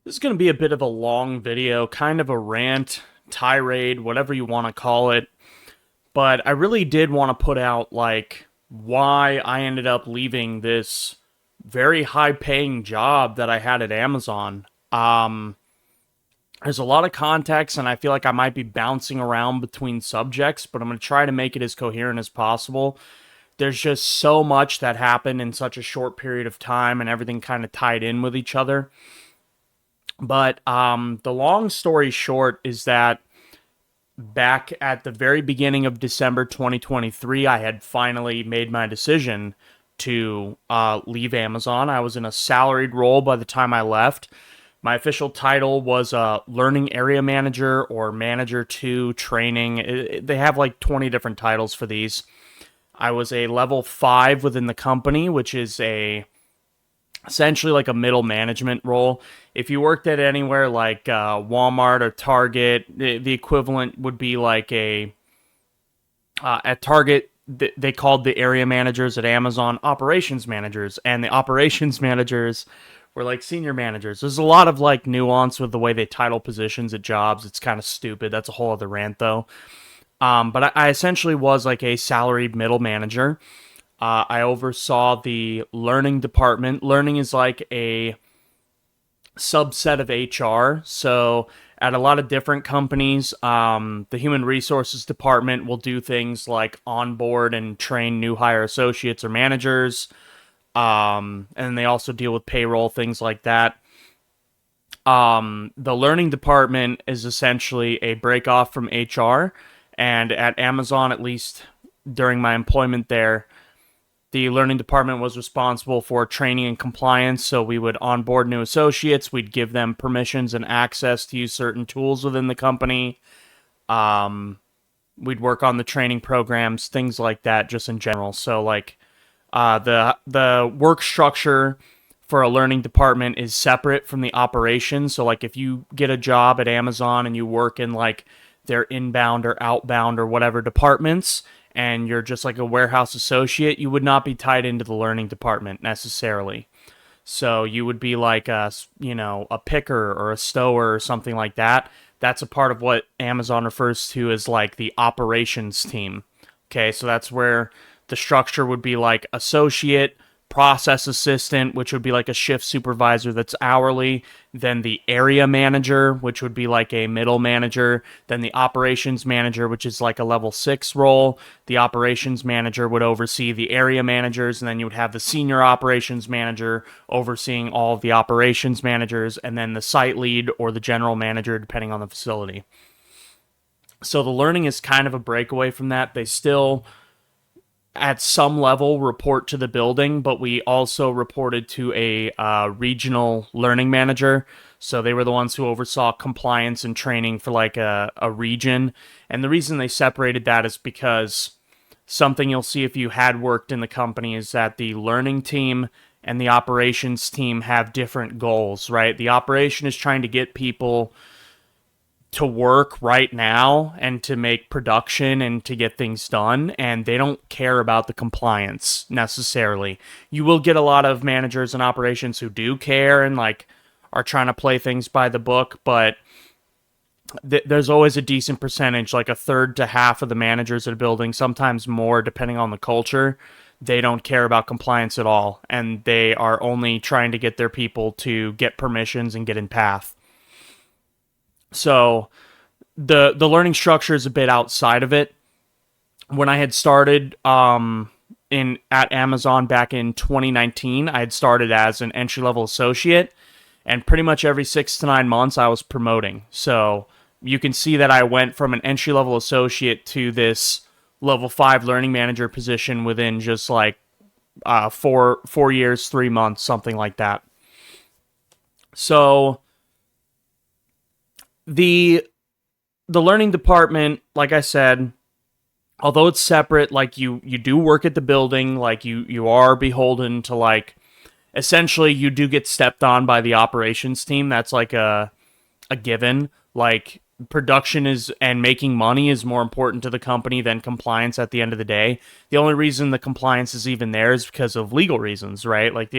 This is going to be a bit of a long video, kind of a rant, tirade, whatever you want to call it. But I really did want to put out, why I ended up leaving this very high paying job that I had at Amazon. There's a lot of context, and I feel like I might be bouncing around between subjects, but I'm going to try to make it as coherent as possible. There's just so much that happened in such a short period of time, and everything kind of tied in with each other. But the long story short is that back at the very beginning of December 2023, I had finally made my decision to leave Amazon. I was in a salaried role by the time I left. My official title was Learning Area Manager or Manager 2 Training. They have like 20 different titles for these. I was a level 5 within the company, which is essentially like a middle management role. If you worked at anywhere like Walmart or Target, the equivalent would be like at Target, they called the area managers at Amazon operations managers, and the operations managers were like senior managers. There's a lot of like nuance with the way they title positions at jobs. It's kind of stupid. That's a whole other rant though. But I essentially was like a salaried middle manager. I oversaw the learning department. Learning is like a subset of HR. So at a lot of different companies, the human resources department will do things like onboard and train new hire associates or managers. And they also deal with payroll, things like that. The learning department is essentially a break off from HR. And at Amazon, at least during my employment there, the learning department was responsible for training and compliance, so we would onboard new associates, we'd give them permissions and access to use certain tools within the company. We'd work on the training programs, things like that, just in general. So, the work structure for a learning department is separate from the operations. So, like, if you get a job at Amazon and you work in, like, their inbound or outbound or whatever departments, and you're just like a warehouse associate, you would not be tied into the learning department necessarily. So you would be like a picker or a stower or something like that. That's a part of what Amazon refers to as like the operations team. Okay, so that's where the structure would be like associate, process assistant, which would be like a shift supervisor that's hourly, then the area manager, which would be like a middle manager, then the operations manager, which is like a level 6 role. The operations manager would oversee the area managers, and then you would have the senior operations manager overseeing all of the operations managers, and then the site lead or the general manager, depending on the facility. So the learning is kind of a breakaway from that. They still at some level report to the building, but we also reported to a regional learning manager. So they were the ones who oversaw compliance and training for like a region. And the reason they separated that is because something you'll see if you had worked in the company is that the learning team and the operations team have different goals, right? The operation is trying to get people to work right now and to make production and to get things done, and they don't care about the compliance necessarily. You will get a lot of managers and operations who do care and like are trying to play things by the book, but there's always a decent percentage, like a third to half of the managers at a building, sometimes more depending on the culture. They don't care about compliance at all, and they are only trying to get their people to get permissions and get in path. So the learning structure is a bit outside of it. When I had started in at Amazon back in 2019, I had started as an entry level associate, and pretty much every 6 to 9 months I was promoting. So you can see that I went from an entry level associate to this level 5 learning manager position within just like 4 years, 3 months, something like that. So the learning department, like I said, although it's separate, like you do work at the building, like you are beholden to like essentially you do get stepped on by the operations team. That's like a given. Like production is and making money is more important to the company than compliance at the end of the day. The only reason the compliance is even there is because of legal reasons, right? Like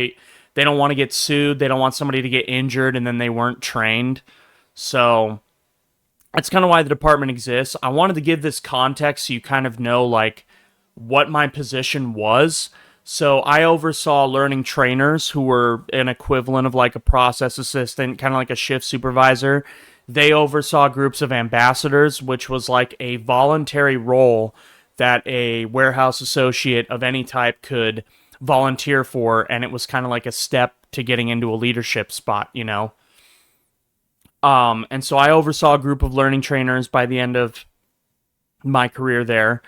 they don't want to get sued. They don't want somebody to get injured and then they weren't trained. So that's kind of why the department exists. I wanted to give this context so you kind of know like what my position was. So I oversaw learning trainers who were an equivalent of like a process assistant, kind of like a shift supervisor. They oversaw groups of ambassadors, which was like a voluntary role that a warehouse associate of any type could volunteer for, and it was kind of like a step to getting into a leadership spot, you know. And so I oversaw a group of learning trainers by the end of my career there.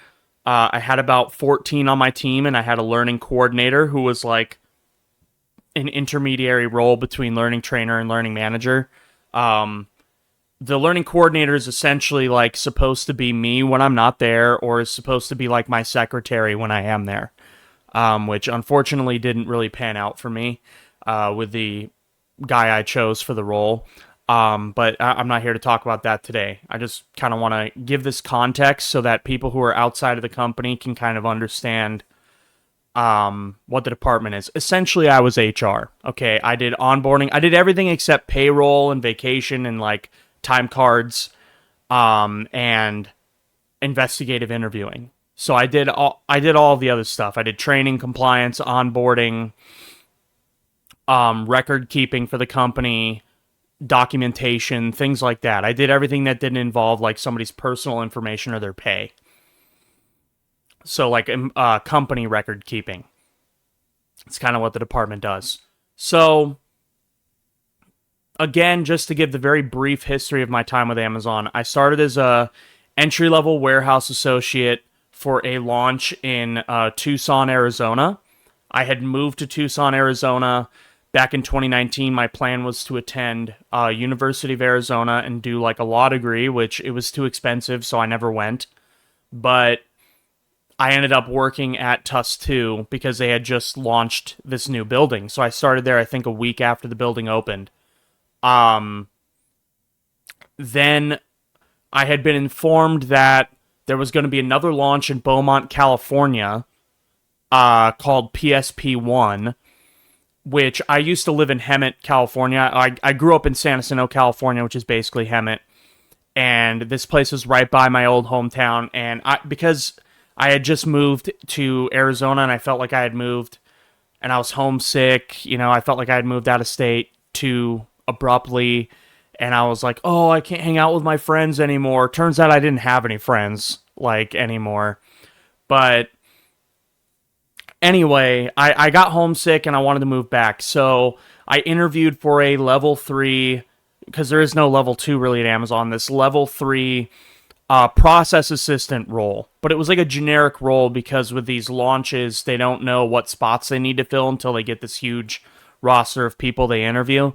I had about 14 on my team, and I had a learning coordinator who was like an intermediary role between learning trainer and learning manager. The learning coordinator is essentially like supposed to be me when I'm not there, or is supposed to be like my secretary when I am there, which unfortunately didn't really pan out for me with the guy I chose for the role. But I'm not here to talk about that today. I just kind of want to give this context so that people who are outside of the company can kind of understand what the department is. Essentially, I was HR. Okay, I did onboarding. I did everything except payroll and vacation and like time cards and investigative interviewing. So I did all of the other stuff. I did training, compliance, onboarding, record keeping for the company, documentation, things like that. I did everything that didn't involve like somebody's personal information or their pay. So like company record keeping. It's kind of what the department does. So again, just to give the very brief history of my time with Amazon, I started as a entry-level warehouse associate for a launch in Tucson, Arizona. I had moved to Tucson, Arizona back in 2019. My plan was to attend University of Arizona and do like a law degree, which it was too expensive, so I never went. But I ended up working at TUS 2 because they had just launched this new building. So I started there, I think, a week after the building opened. Then I had been informed that there was going to be another launch in Beaumont, California, called PSP1, which I used to live in Hemet, California. I grew up in San Jacinto, California, which is basically Hemet. And this place was right by my old hometown. And because I had just moved to Arizona and I felt like I had moved and I was homesick, you know, I felt like I had moved out of state too abruptly. And I was like, oh, I can't hang out with my friends anymore. Turns out I didn't have any friends, like, anymore. But anyway, I got homesick and I wanted to move back. So I interviewed for a level 3, because there is no level 2 really at Amazon, this level 3 process assistant role. But it was like a generic role because with these launches, they don't know what spots they need to fill until they get this huge roster of people they interview.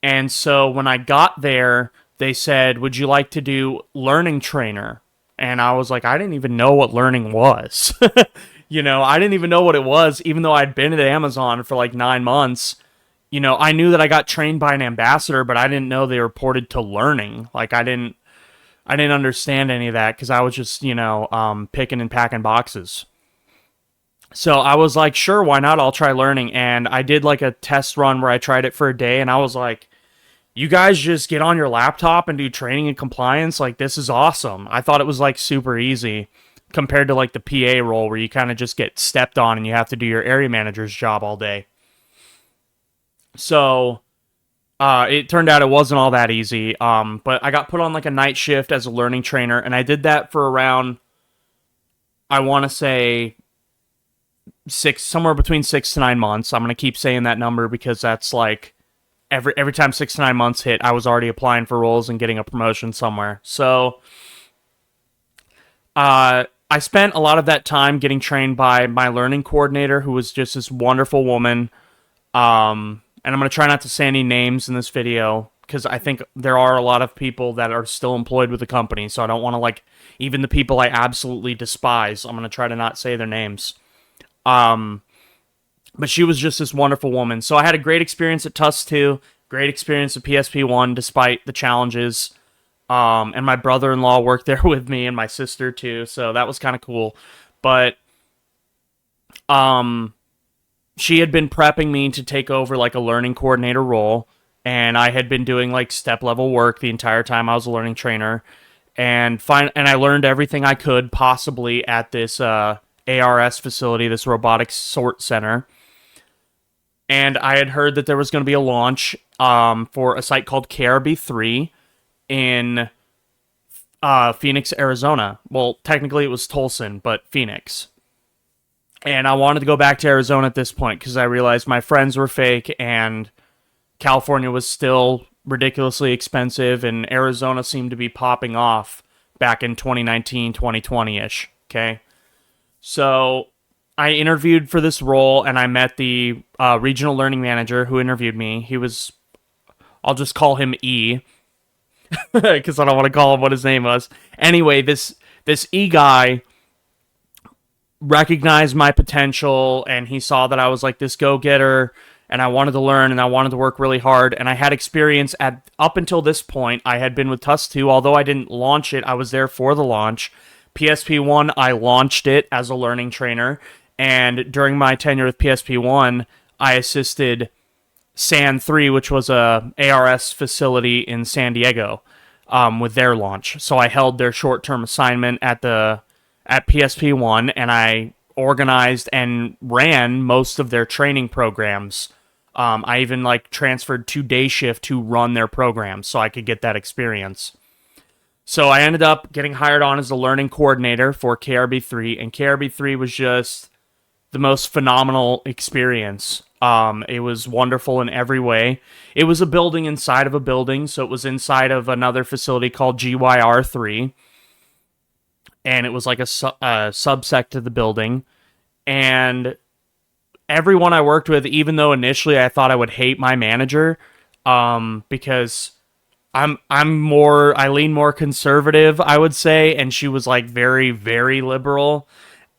And so when I got there, they said, would you like to do learning trainer? And I was like, I didn't even know what learning was. You know, I didn't even know what it was, even though I'd been at Amazon for like 9 months. You know, I knew that I got trained by an ambassador, but I didn't know they reported to learning. Like, I didn't understand any of that because I was just, you know, picking and packing boxes. So I was like, sure, why not? I'll try learning. And I did like a test run where I tried it for a day, and I was like, you guys just get on your laptop and do training and compliance? Like, this is awesome. I thought it was like super easy compared to like the PA role where you kind of just get stepped on and you have to do your area manager's job all day. So it turned out it wasn't all that easy. But I got put on like a night shift as a learning trainer, and I did that for around, I want to say, somewhere between 6 to 9 months. I'm going to keep saying that number because that's like every time 6 to 9 months hit, I was already applying for roles and getting a promotion somewhere. So I spent a lot of that time getting trained by my learning coordinator, who was just this wonderful woman. And I'm going to try not to say any names in this video because I think there are a lot of people that are still employed with the company. So I don't want to, like, even the people I absolutely despise, I'm going to try to not say their names. But she was just this wonderful woman. So I had a great experience at TUS 2, great experience at PSP1, despite the challenges. And my brother-in-law worked there with me and my sister too. So that was kind of cool. But, she had been prepping me to take over like a learning coordinator role, and I had been doing like step level work the entire time I was a learning trainer, and I learned everything I could possibly at this ARS facility, this robotics sort center. And I had heard that there was going to be a launch for a site called KRB3 in Phoenix, Arizona. Well, technically it was Tulsa, but Phoenix. And I wanted to go back to Arizona at this point because I realized my friends were fake and California was still ridiculously expensive and Arizona seemed to be popping off back in 2019, 2020-ish. Okay. So I interviewed for this role and I met the regional learning manager who interviewed me. I'll just call him E because I don't want to call him what his name was. Anyway, this E guy recognized my potential and he saw that I was like this go-getter and I wanted to learn and I wanted to work really hard and I had experience at up until this point. I had been with TUS2, although I didn't launch it, I was there for the launch. PSP1, I launched it as a learning trainer, and during my tenure with PSP1, I assisted SAN3, which was a ARS facility in San Diego, with their launch. So I held their short-term assignment at PSP1, and I organized and ran most of their training programs. I even transferred to day shift to run their programs so I could get that experience. So I ended up getting hired on as a learning coordinator for KRB3, and KRB3 was just the most phenomenal experience. It was wonderful in every way. It was a building inside of a building, so it was inside of another facility called GYR3, and it was like a subsect of the building. And everyone I worked with, even though initially I thought I would hate my manager, because I lean more conservative, I would say, and she was like very, very liberal,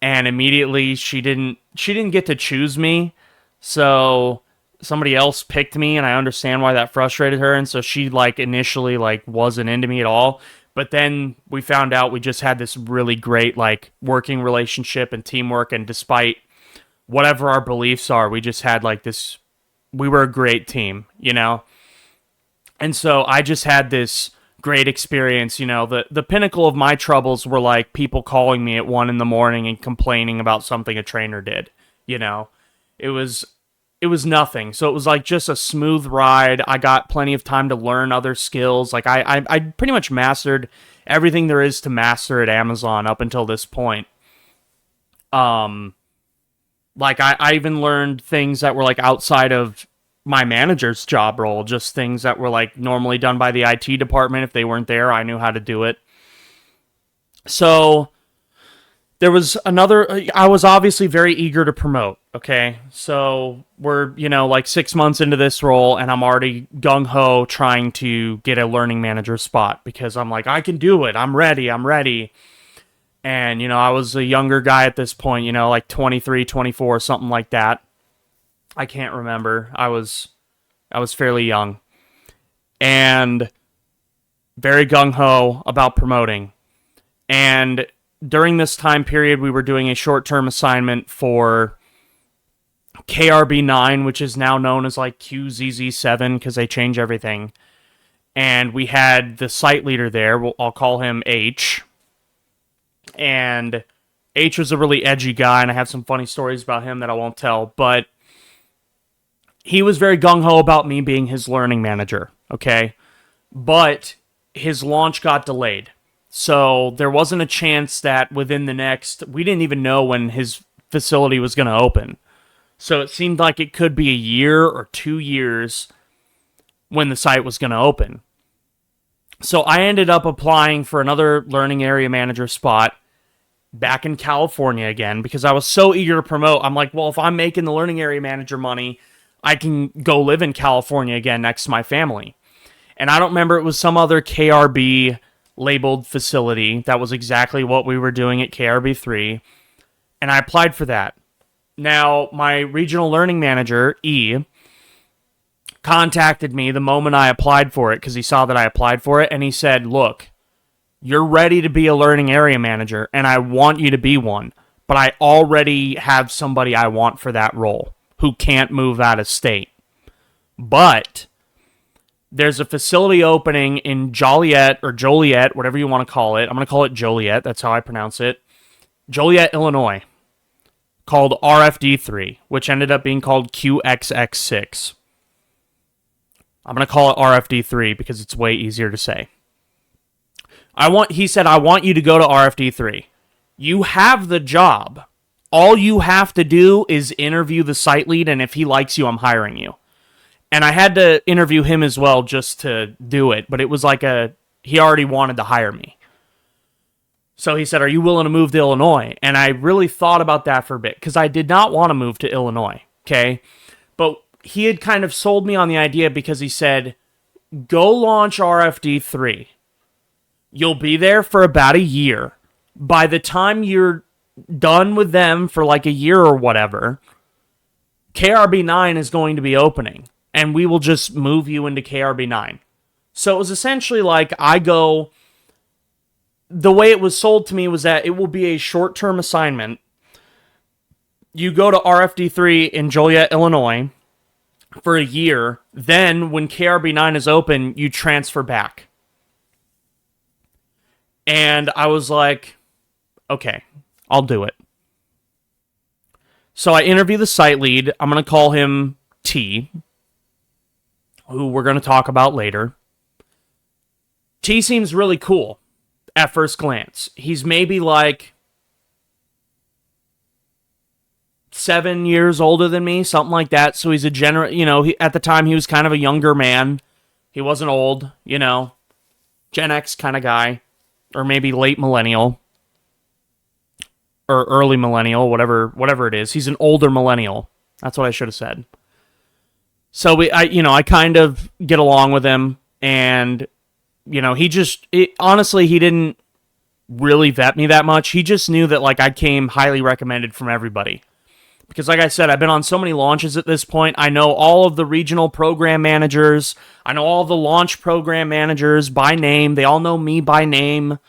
and immediately she didn't get to choose me, so somebody else picked me, and I understand why that frustrated her, and so she initially wasn't into me at all. But then we found out we just had this really great working relationship and teamwork, and despite whatever our beliefs are, we just had this, we were a great team, you know? And so I just had this great experience, you know. The pinnacle of my troubles were people calling me at 1 a.m. and complaining about something a trainer did, you know. It was nothing. So it was just a smooth ride. I got plenty of time to learn other skills. I pretty much mastered everything there is to master at Amazon up until this point. I even learned things that were outside of my manager's job role, just things that were normally done by the IT department. If they weren't there, I knew how to do it. So there was I was obviously very eager to promote, okay? So we're, 6 months into this role, and I'm already gung-ho trying to get a learning manager spot, because I'm I can do it, I'm ready. And, I was a younger guy at this point, 23, 24, something like that. I can't remember. I was fairly young. And very gung-ho about promoting. And during this time period, we were doing a short-term assignment for KRB9, which is now known as QZZ7 because they change everything. And we had the site leader there. I'll call him H. And H was a really edgy guy, and I have some funny stories about him that I won't tell. But he was very gung-ho about me being his learning manager, okay? But his launch got delayed. So there wasn't a chance that within we didn't even know when his facility was going to open. So it seemed like it could be a year or 2 years when the site was going to open. So I ended up applying for another learning area manager spot back in California again, because I was so eager to promote. I'm well, if I'm making the learning area manager money, I can go live in California again next to my family. And I don't remember, it was some other KRB labeled facility. That was exactly what we were doing at KRB3. And I applied for that. Now, my regional learning manager, E, contacted me the moment I applied for it, because he saw that I applied for it, and he said, look, you're ready to be a learning area manager, and I want you to be one, but I already have somebody I want for that role. who can't move out of state. But there's a facility opening in Joliet, whatever you want to call it. I'm going to call it Joliet. That's how I pronounce it. Joliet, Illinois, called RFD3, which ended up being called QXX6. I'm going to call it RFD3 because it's way easier to say. He said, I want you to go to RFD3. You have the job. All you have to do is interview the site lead, and if he likes you, I'm hiring you. And I had to interview him as well just to do it, but it was like he already wanted to hire me. So he said, are you willing to move to Illinois? And I really thought about that for a bit, because I did not want to move to Illinois, okay? But he had kind of sold me on the idea because he said, go launch RFD3. You'll be there for about a year. By the time you're done with them for like a year or whatever, KRB9 is going to be opening, and we will just move you into KRB9. So it was essentially like the way it was sold to me was that it will be a short-term assignment. You go to RFD3 in Joliet, Illinois for a year. Then when KRB9 is open, you transfer back. And I was like, okay, I'll do it. So I interview the site lead. I'm going to call him T, who we're going to talk about later. T seems really cool at first glance. He's maybe like 7 years older than me, something like that. So he's a at the time he was kind of a younger man. He wasn't old, Gen X kind of guy, or maybe late millennial, or early millennial, whatever it is. He's an older millennial. That's what I should have said. So I kind of get along with him, and honestly, he didn't really vet me that much. He just knew that I came highly recommended from everybody. Because like I said, I've been on so many launches at this point. I know all of the regional program managers. I know all the launch program managers by name. They all know me by name.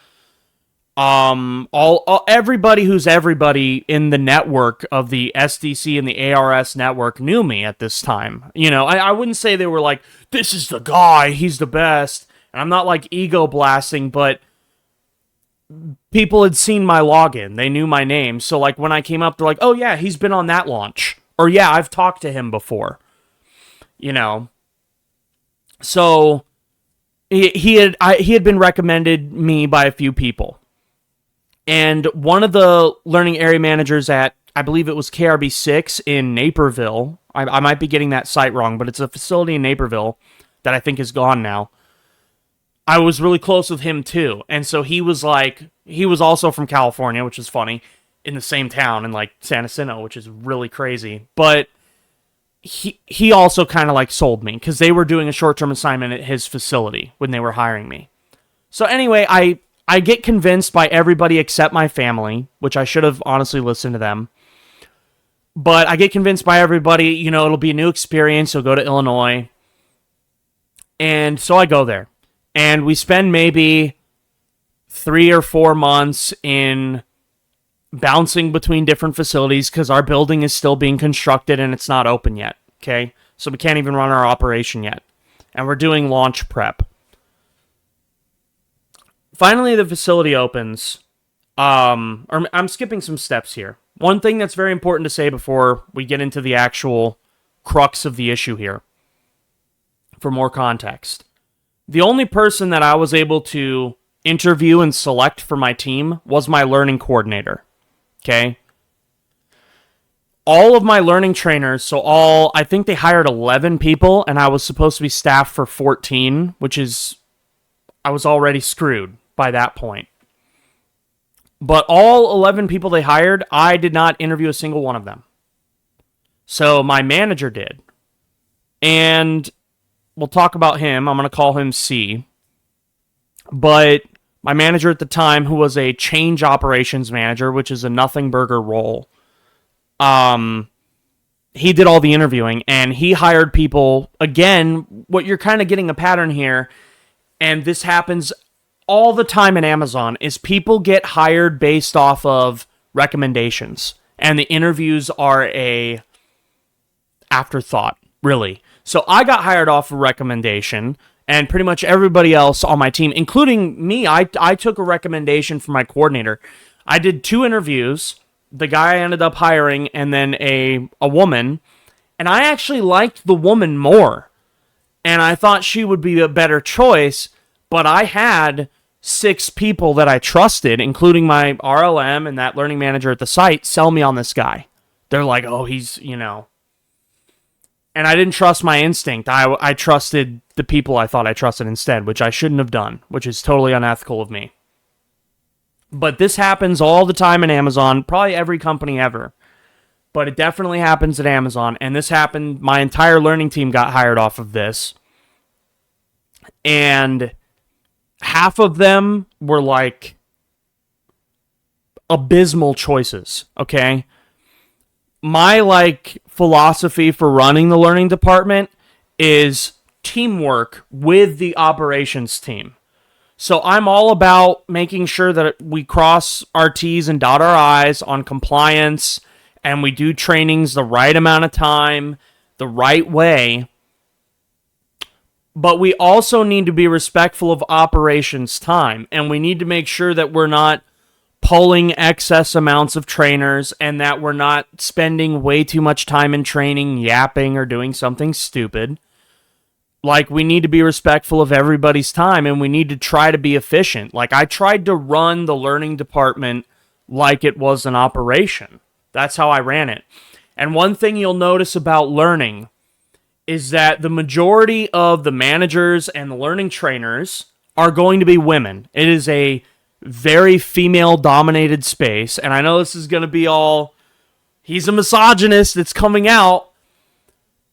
Everybody who's everybody in the network of the SDC and the ARS network knew me at this time. I wouldn't say they were like, this is the guy, he's the best. And I'm not ego blasting, but people had seen my login. They knew my name. So when I came up, they're like, oh yeah, he's been on that launch. Or yeah, I've talked to him before. So he had been recommended me by a few people. And one of the learning area managers at, I believe it was KRB6 in Naperville. I might be getting that site wrong, but it's a facility in Naperville that I think is gone now. I was really close with him too. And so he was also from California, which is funny, in the same town in San Jacinto, which is really crazy. But he also kind of sold me because they were doing a short-term assignment at his facility when they were hiring me. So anyway, I get convinced by everybody except my family, which I should have honestly listened to them. But I get convinced by everybody, it'll be a new experience. You'll go to Illinois. And so I go there. And we spend maybe 3 or 4 months in bouncing between different facilities because our building is still being constructed and it's not open yet. Okay? So we can't even run our operation yet. And we're doing launch prep. Finally, the facility opens. I'm skipping some steps here. One thing that's very important to say before we get into the actual crux of the issue here, for more context. The only person that I was able to interview and select for my team was my learning coordinator. Okay? All of my learning trainers, I think they hired 11 people, and I was supposed to be staffed for 14, I was already screwed by that point. But all 11 people they hired, I did not interview a single one of them. So my manager did. And we'll talk about him. I'm going to call him C. But my manager at the time, who was a change operations manager, which is a nothing burger role, he did all the interviewing, and he hired people. Again, what you're kind of getting a pattern here, and this happens all the time in Amazon, is people get hired based off of recommendations. And the interviews are afterthought, really. So I got hired off a recommendation, and pretty much everybody else on my team, including me, I took a recommendation from my coordinator. I did 2 interviews. The guy I ended up hiring, and then a woman, and I actually liked the woman more, and I thought she would be a better choice, but I had 6 people that I trusted, including my RLM and that learning manager at the site, sell me on this guy. They're like, oh, he's, and I didn't trust my instinct. I trusted the people I thought I trusted instead, which I shouldn't have done, which is totally unethical of me. But this happens all the time in Amazon, probably every company ever. But it definitely happens at Amazon, and this happened, my entire learning team got hired off of this. And half of them were like abysmal choices, okay? My philosophy for running the learning department is teamwork with the operations team. So I'm all about making sure that we cross our T's and dot our I's on compliance, and we do trainings the right amount of time, the right way. But we also need to be respectful of operations time, and we need to make sure that we're not pulling excess amounts of trainers and that we're not spending way too much time in training, yapping, or doing something stupid. We need to be respectful of everybody's time, and we need to try to be efficient. I tried to run the learning department like it was an operation. That's how I ran it. And one thing you'll notice about learning is that the majority of the managers and the learning trainers are going to be women. It is a very female-dominated space, and I know this is going to be all, he's a misogynist, it's coming out,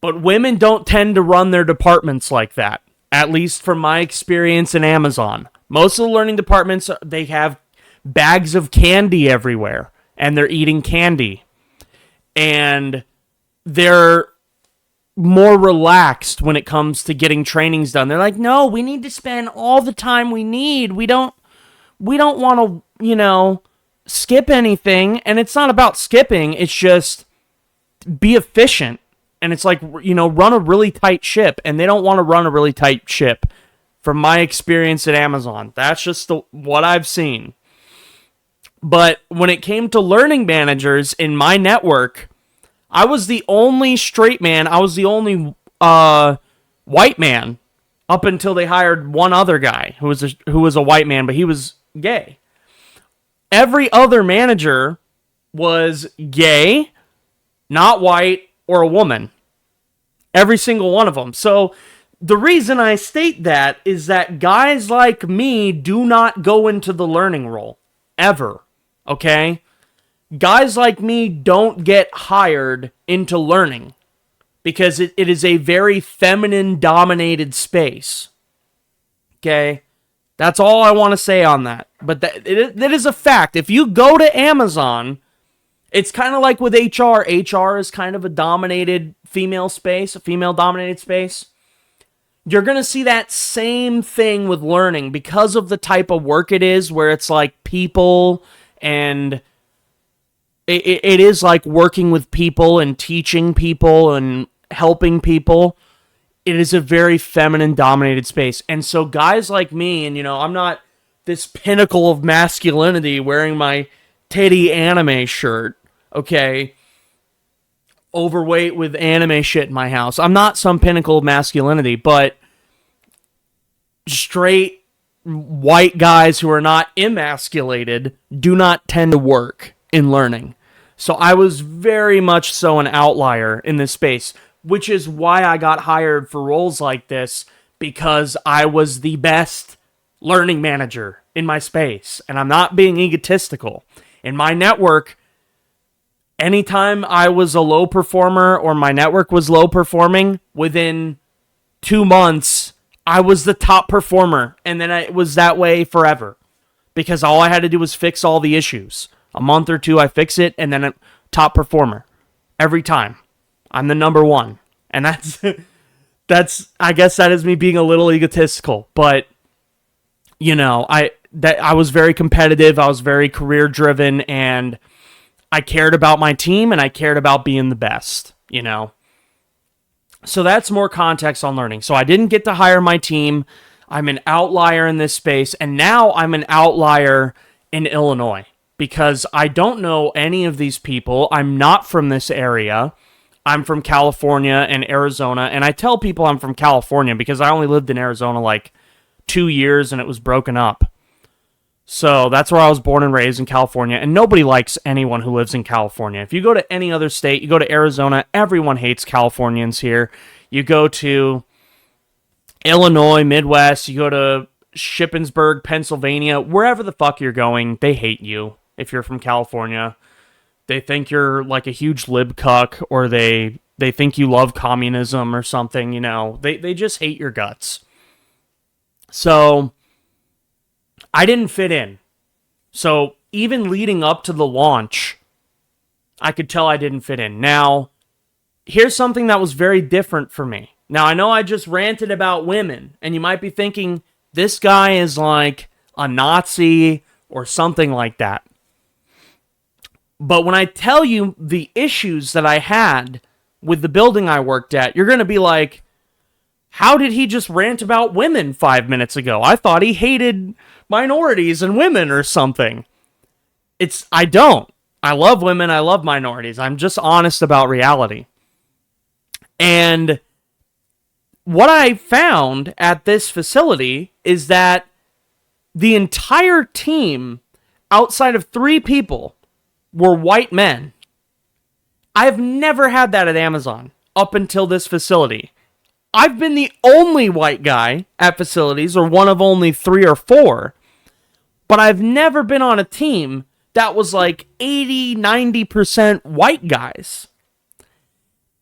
but women don't tend to run their departments like that, at least from my experience in Amazon. Most of the learning departments, they have bags of candy everywhere, and they're eating candy. And they're more relaxed when it comes to getting trainings done. They're like, no, we need to spend all the time we need. We don't want to, skip anything. And it's not about skipping. It's just be efficient. And it's run a really tight ship. And they don't want to run a really tight ship. From my experience at Amazon, that's just what I've seen. But when it came to learning managers in my network, I was the only straight man. I was the only white man up until they hired one other guy who was a white man, but he was gay. Every other manager was gay, not white, or a woman. Every single one of them. So the reason I state that is that guys like me do not go into the learning role. Ever. Okay? Guys like me don't get hired into learning because it is a very feminine-dominated space. Okay? That's all I want to say on that. But that is a fact. If you go to Amazon, it's kind of like with HR. HR is kind of a dominated female space, a female-dominated space. You're going to see that same thing with learning because of the type of work it is, where it's like people, and it is like working with people and teaching people and helping people. It is a very feminine-dominated space. And so guys like me, and I'm not this pinnacle of masculinity wearing my titty anime shirt, okay? Overweight with anime shit in my house. I'm not some pinnacle of masculinity, but straight white guys who are not emasculated do not tend to work in learning. So I was very much so an outlier in this space, which is why I got hired for roles like this, because I was the best learning manager in my space. And I'm not being egotistical. In my network, anytime I was a low performer or my network was low performing, within 2 months, I was the top performer. And then it was that way forever. Because all I had to do was fix all the issues. A month or two, I fix it, and then I'm top performer. Every time. I'm the number one. And I guess that is me being a little egotistical. But, I was very competitive. I was very career driven, and I cared about my team, and I cared about being the best, So that's more context on learning. So I didn't get to hire my team. I'm an outlier in this space. And now I'm an outlier in Illinois because I don't know any of these people. I'm not from this area. I'm from California and Arizona. And I tell people I'm from California because I only lived in Arizona like 2 years and it was broken up. So that's where I was born and raised, in California, and nobody likes anyone who lives in California. If you go to any other state, you go to Arizona, everyone hates Californians here. You go to Illinois, Midwest, you go to Shippensburg, Pennsylvania, wherever the fuck you're going, they hate you if you're from California. They think you're like a huge lib cuck, or they think you love communism or something, you know. They just hate your guts. So I didn't fit in. So even leading up to the launch, I could tell I didn't fit in. Now, here's something that was very different for me. Now, I know I just ranted about women, and you might be thinking, this guy is like a Nazi or something like that. But when I tell you the issues that I had with the building I worked at, you're going to be like, how did he just rant about women 5 minutes ago? I thought he hated minorities and women or something. I don't. I love women. I love minorities. I'm just honest about reality. And what I found at this facility is that the entire team, outside of 3 people, were white men. I've never had that at Amazon up until this facility. I've been the only white guy at facilities, or one of only 3 or 4, but I've never been on a team that was like 80-90% white guys.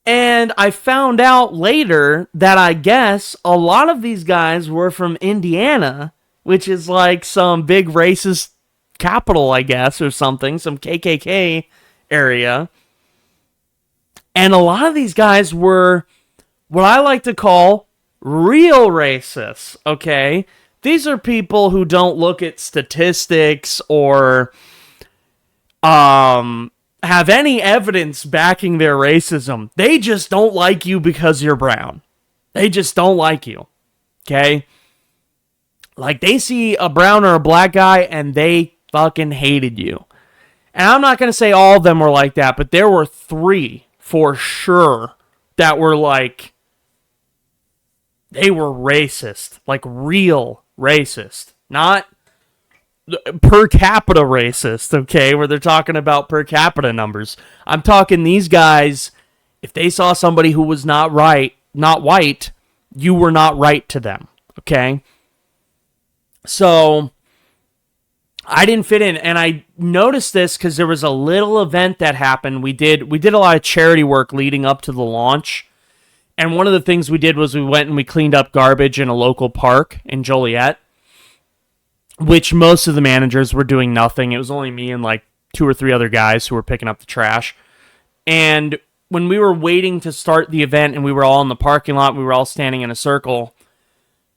And I found out later that I guess a lot of these guys were from Indiana, which is like some big racist capital, I guess, or something, some KKK area. And a lot of these guys were what I like to call real racists, okay? These are people who don't look at statistics or have any evidence backing their racism. They just don't like you because you're brown. They just don't like you, okay? Like, they see a brown or a black guy and they fucking hated you. And I'm not going to say all of them were like that, but there were 3 for sure that were like, they were racist, like real racist, not per capita racist, okay, where they're talking about per capita numbers. I'm talking these guys, if they saw somebody who was not white, you were not right to them, okay? So I didn't fit in, and I noticed this because there was a little event that happened. We did a lot of charity work leading up to the launch. And one of the things we did was we went and we cleaned up garbage in a local park in Joliet, which most of the managers were doing nothing. It was only me and like 2 or 3 other guys who were picking up the trash. And when we were waiting to start the event and we were all in the parking lot, we were all standing in a circle,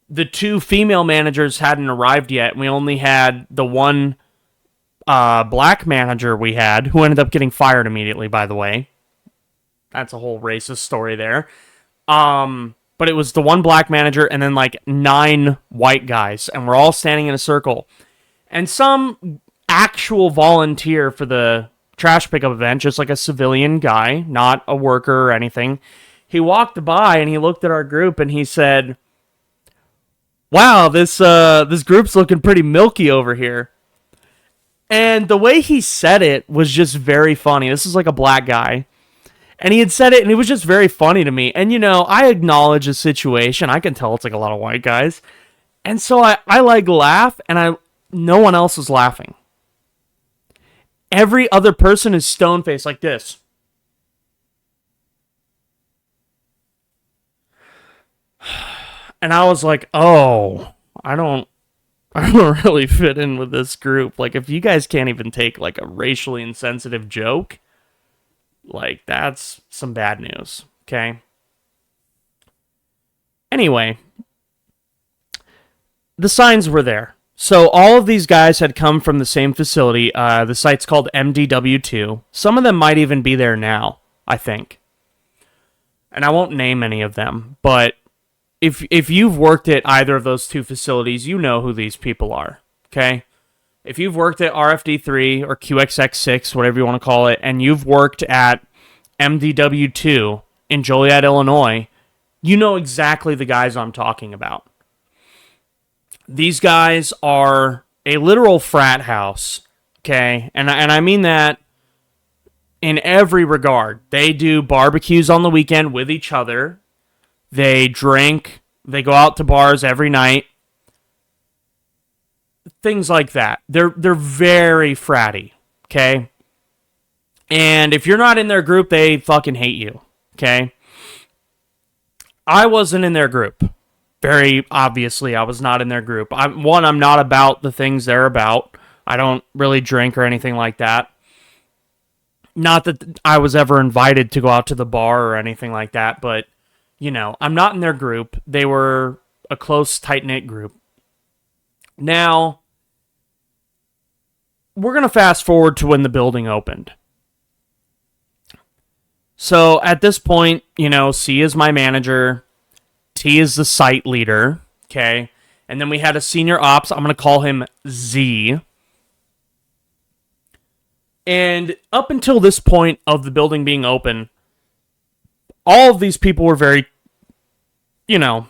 the 2 female managers hadn't arrived yet. And we only had the one black manager we had, who ended up getting fired immediately, by the way. That's a whole racist story there. But it was the one black manager and then like 9 white guys, and we're all standing in a circle. And some actual volunteer for the trash pickup event, just like a civilian guy, not a worker or anything, he walked by and he looked at our group and he said, "Wow, this group's looking pretty milky over here." And the way he said it was just very funny. This is like a black guy. And he had said it, and it was just very funny to me. And, you know, I acknowledge the situation. I can tell it's like a lot of white guys. And so I like laugh, and no one else is laughing. Every other person is stone-faced like this. And I was like, oh, I don't really fit in with this group. Like, if you guys can't even take, like, a racially insensitive joke, like, that's some bad news, okay? Anyway, the signs were there. So all of these guys had come from the same facility. The site's called MDW2. Some of them might even be there now, I think. and I won't name any of them, but if you've worked at either of those two facilities, you know who these people are, okay? If you've worked at RFD3 or QXX6, whatever you want to call it, and you've worked at MDW2 in Joliet, Illinois, you know exactly the guys I'm talking about. These guys are a literal frat house, okay? And I mean that in every regard. They do barbecues on the weekend with each other. They drink. They go out to bars every night. Things like that. They're very fratty, okay? And if you're not in their group, they fucking hate you, okay? I wasn't in their group. Very obviously, I was not in their group. I'm not about the things they're about. I don't really drink or anything like that. Not that I was ever invited to go out to the bar or anything like that, but, you know, I'm not in their group. They were a close, tight-knit group. Now, we're going to fast forward to when the building opened. So, at this point, you know, C is my manager. T is the site leader, okay? And then we had a senior ops. I'm going to call him Z. And up until this point of the building being open, all of these people were very, you know,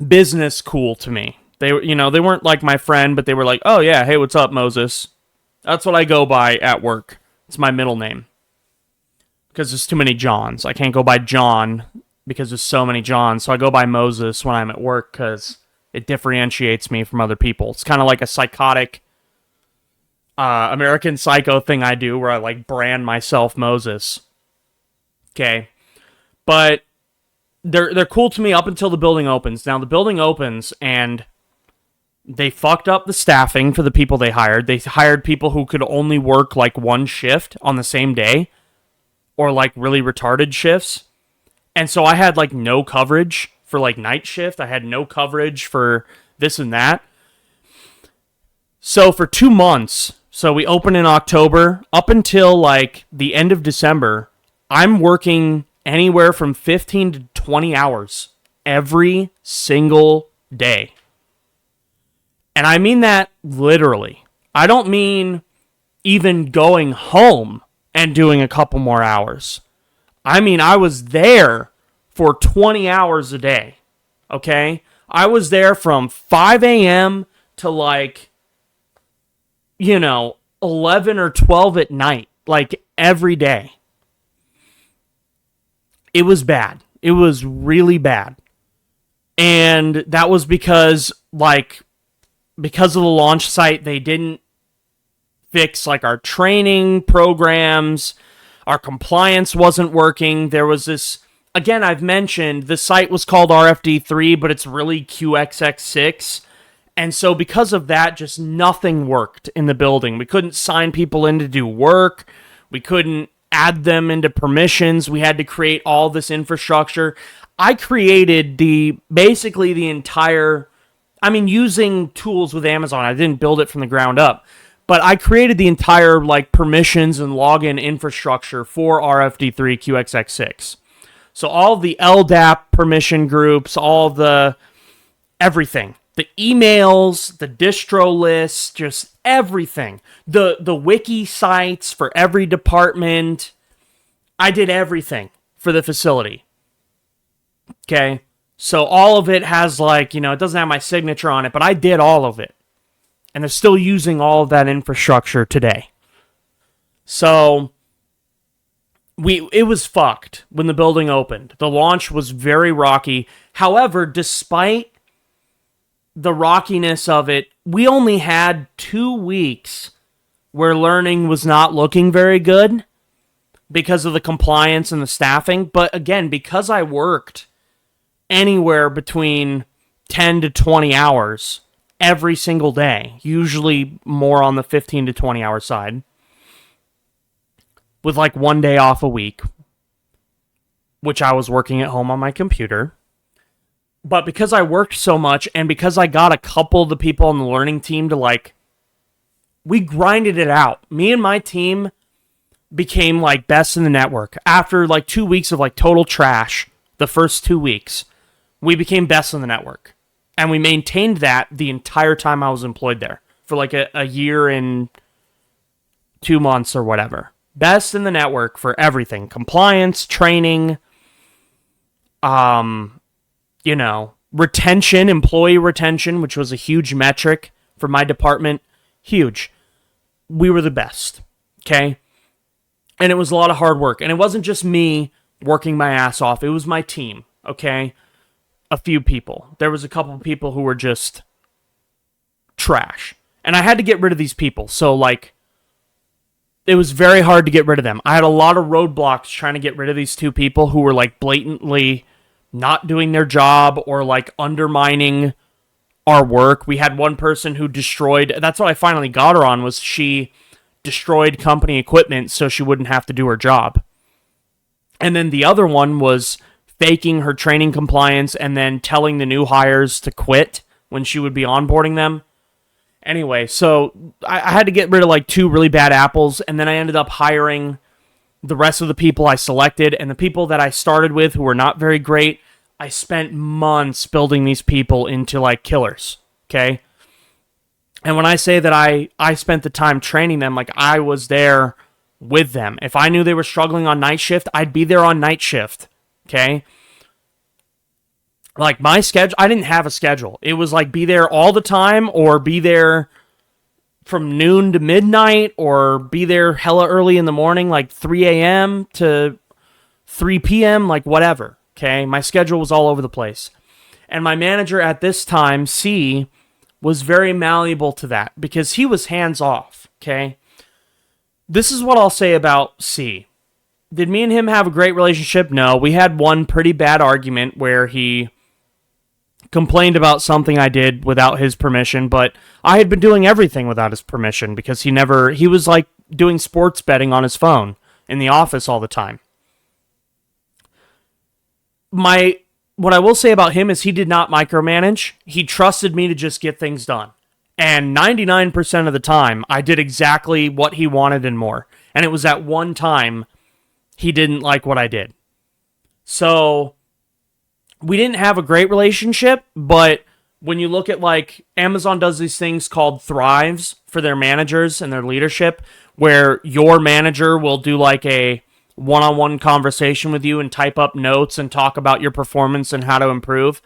business cool to me. They were, you know, they weren't like my friend, but they were like, oh yeah, hey, what's up, Moses? That's what I go by at work. It's my middle name. Because there's too many Johns. I can't go by John because there's so many Johns. So I go by Moses when I'm at work because it differentiates me from other people. It's kind of like a psychotic American Psycho thing I do where I like brand myself Moses. Okay. But they're cool to me up until the building opens. Now the building opens and they fucked up the staffing for the people they hired. They hired people who could only work like one shift on the same day or like really retarded shifts. And so I had like no coverage for like night shift. I had no coverage for this and that. So for 2 months, so we open in October, up until like the end of December, I'm working anywhere from 15 to 20 hours every single day. And I mean that literally. I don't mean even going home and doing a couple more hours. I mean, I was there for 20 hours a day. Okay? I was there from 5 a.m. to like, you know, 11 or 12 at night. Like every day. It was bad. It was really bad. And that was because, because of the launch site, they didn't fix, like, our training programs. Our compliance wasn't working. There was this, again, I've mentioned, the site was called RFD3, but it's really QXX6. And so because of that, just nothing worked in the building. We couldn't sign people in to do work. We couldn't add them into permissions. We had to create all this infrastructure. I created basically the entire, using tools with Amazon. I didn't build it from the ground up, but I created the entire like permissions and login infrastructure for RFD3 QXX6. So all the LDAP permission groups, all the everything, the emails, the distro lists, just everything. The wiki sites for every department. I did everything for the facility. Okay? So all of it has it doesn't have my signature on it, but I did all of it. And they're still using all of that infrastructure today. So it was fucked when the building opened. The launch was very rocky. However, despite the rockiness of it, we only had 2 weeks where learning was not looking very good because of the compliance and the staffing. But again, because I worked anywhere between 10 to 20 hours every single day, usually more on the 15 to 20 hour side, with like 1 day off a week, which I was working at home on my computer. But because I worked so much, and because I got a couple of the people on the learning team to we grinded it out. Me and my team, became like best in the network. After like 2 weeks of like total trash, the first 2 weeks, we became best in the network. And we maintained that the entire time I was employed there for like a year and 2 months or whatever. Best in the network for everything. Compliance, training, retention, employee retention, which was a huge metric for my department. Huge. We were the best. Okay? And it was a lot of hard work. And it wasn't just me working my ass off. It was my team. Okay? A few people. There was a couple of people who were just trash. And I had to get rid of these people. So, like, it was very hard to get rid of them. I had a lot of roadblocks trying to get rid of these two people who were, like, blatantly not doing their job or, like, undermining our work. We had one person who destroyed... That's what I finally got her on, was she destroyed company equipment so she wouldn't have to do her job. And then the other one was faking her training compliance and then telling the new hires to quit when she would be onboarding them. Anyway, so I had to get rid of like 2 really bad apples, and then I ended up hiring the rest of the people I selected, and the people that I started with who were not very great, I spent months building these people into like killers, okay? And when I say that I spent the time training them, like I was there with them. If I knew they were struggling on night shift, I'd be there on night shift, okay? Like, my schedule, I didn't have a schedule. It was like be there all the time, or be there from noon to midnight, or be there hella early in the morning, like 3 a.m. to 3 p.m., like whatever, okay? My schedule was all over the place. And my manager at this time, C, was very malleable to that because he was hands off, okay? This is what I'll say about C. Did me and him have a great relationship? No. We had one pretty bad argument where he complained about something I did without his permission, but I had been doing everything without his permission because he was like doing sports betting on his phone in the office all the time. What I will say about him is he did not micromanage. He trusted me to just get things done. And 99% of the time, I did exactly what he wanted and more. And it was at one time he didn't like what I did. So we didn't have a great relationship, but when you look at like Amazon does these things called thrives for their managers and their leadership, where your manager will do like a one-on-one conversation with you and type up notes and talk about your performance and how to improve.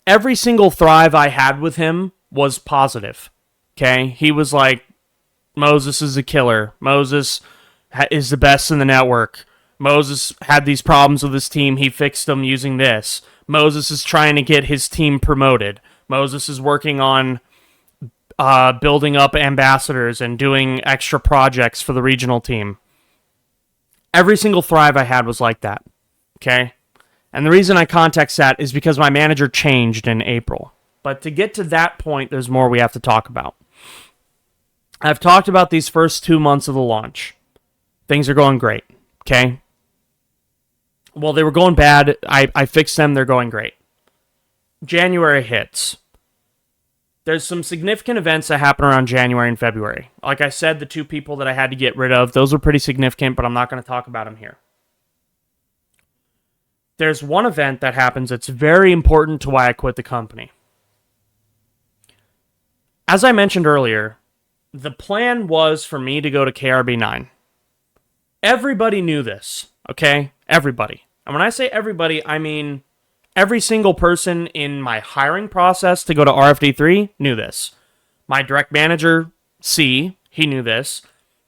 Every single thrive I had with him was positive. Okay? He was like, Moses is a killer. Moses is the best in the network. Moses had these problems with his team. He fixed them using this. Moses is trying to get his team promoted. Moses is working on building up ambassadors and doing extra projects for the regional team. Every single thrive I had was like that. Okay? And the reason I context that is because my manager changed in April. But to get to that point, there's more we have to talk about. I've talked about these first 2 months of the launch. Things are going great. Okay? Well, they were going bad. I fixed them. They're going great. January hits. There's some significant events that happen around January and February. Like I said, the 2 people that I had to get rid of, those were pretty significant, but I'm not going to talk about them here. There's one event that happens that's very important to why I quit the company. As I mentioned earlier, the plan was for me to go to KRB9. Everybody knew this, okay? Everybody. And when I say everybody, I mean every single person in my hiring process to go to RFD3 knew this. My direct manager, C, he knew this.